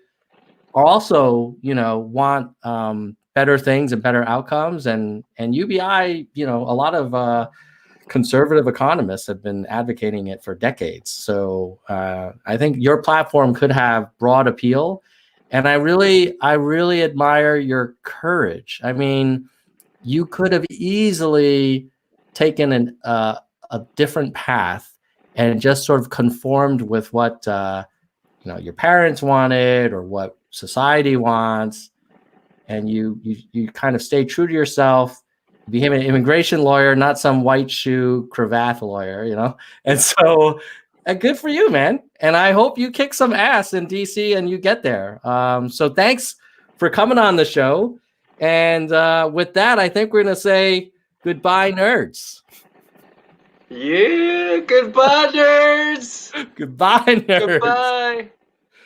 are also, want better things and better outcomes. And UBI, a lot of conservative economists have been advocating it for decades. So I think your platform could have broad appeal. And I really admire your courage. I mean, you could have easily taken a different path and just sort of conformed with what your parents wanted or what society wants, and you kind of stay true to yourself, became an immigration lawyer, not some white shoe cravat lawyer, and so good for you, man, and I hope you kick some ass in DC and you get there. So thanks for coming on the show, and with that, I think we're gonna say goodbye, nerds. Yeah, goodbye, nerds. Goodbye, nerds. Goodbye.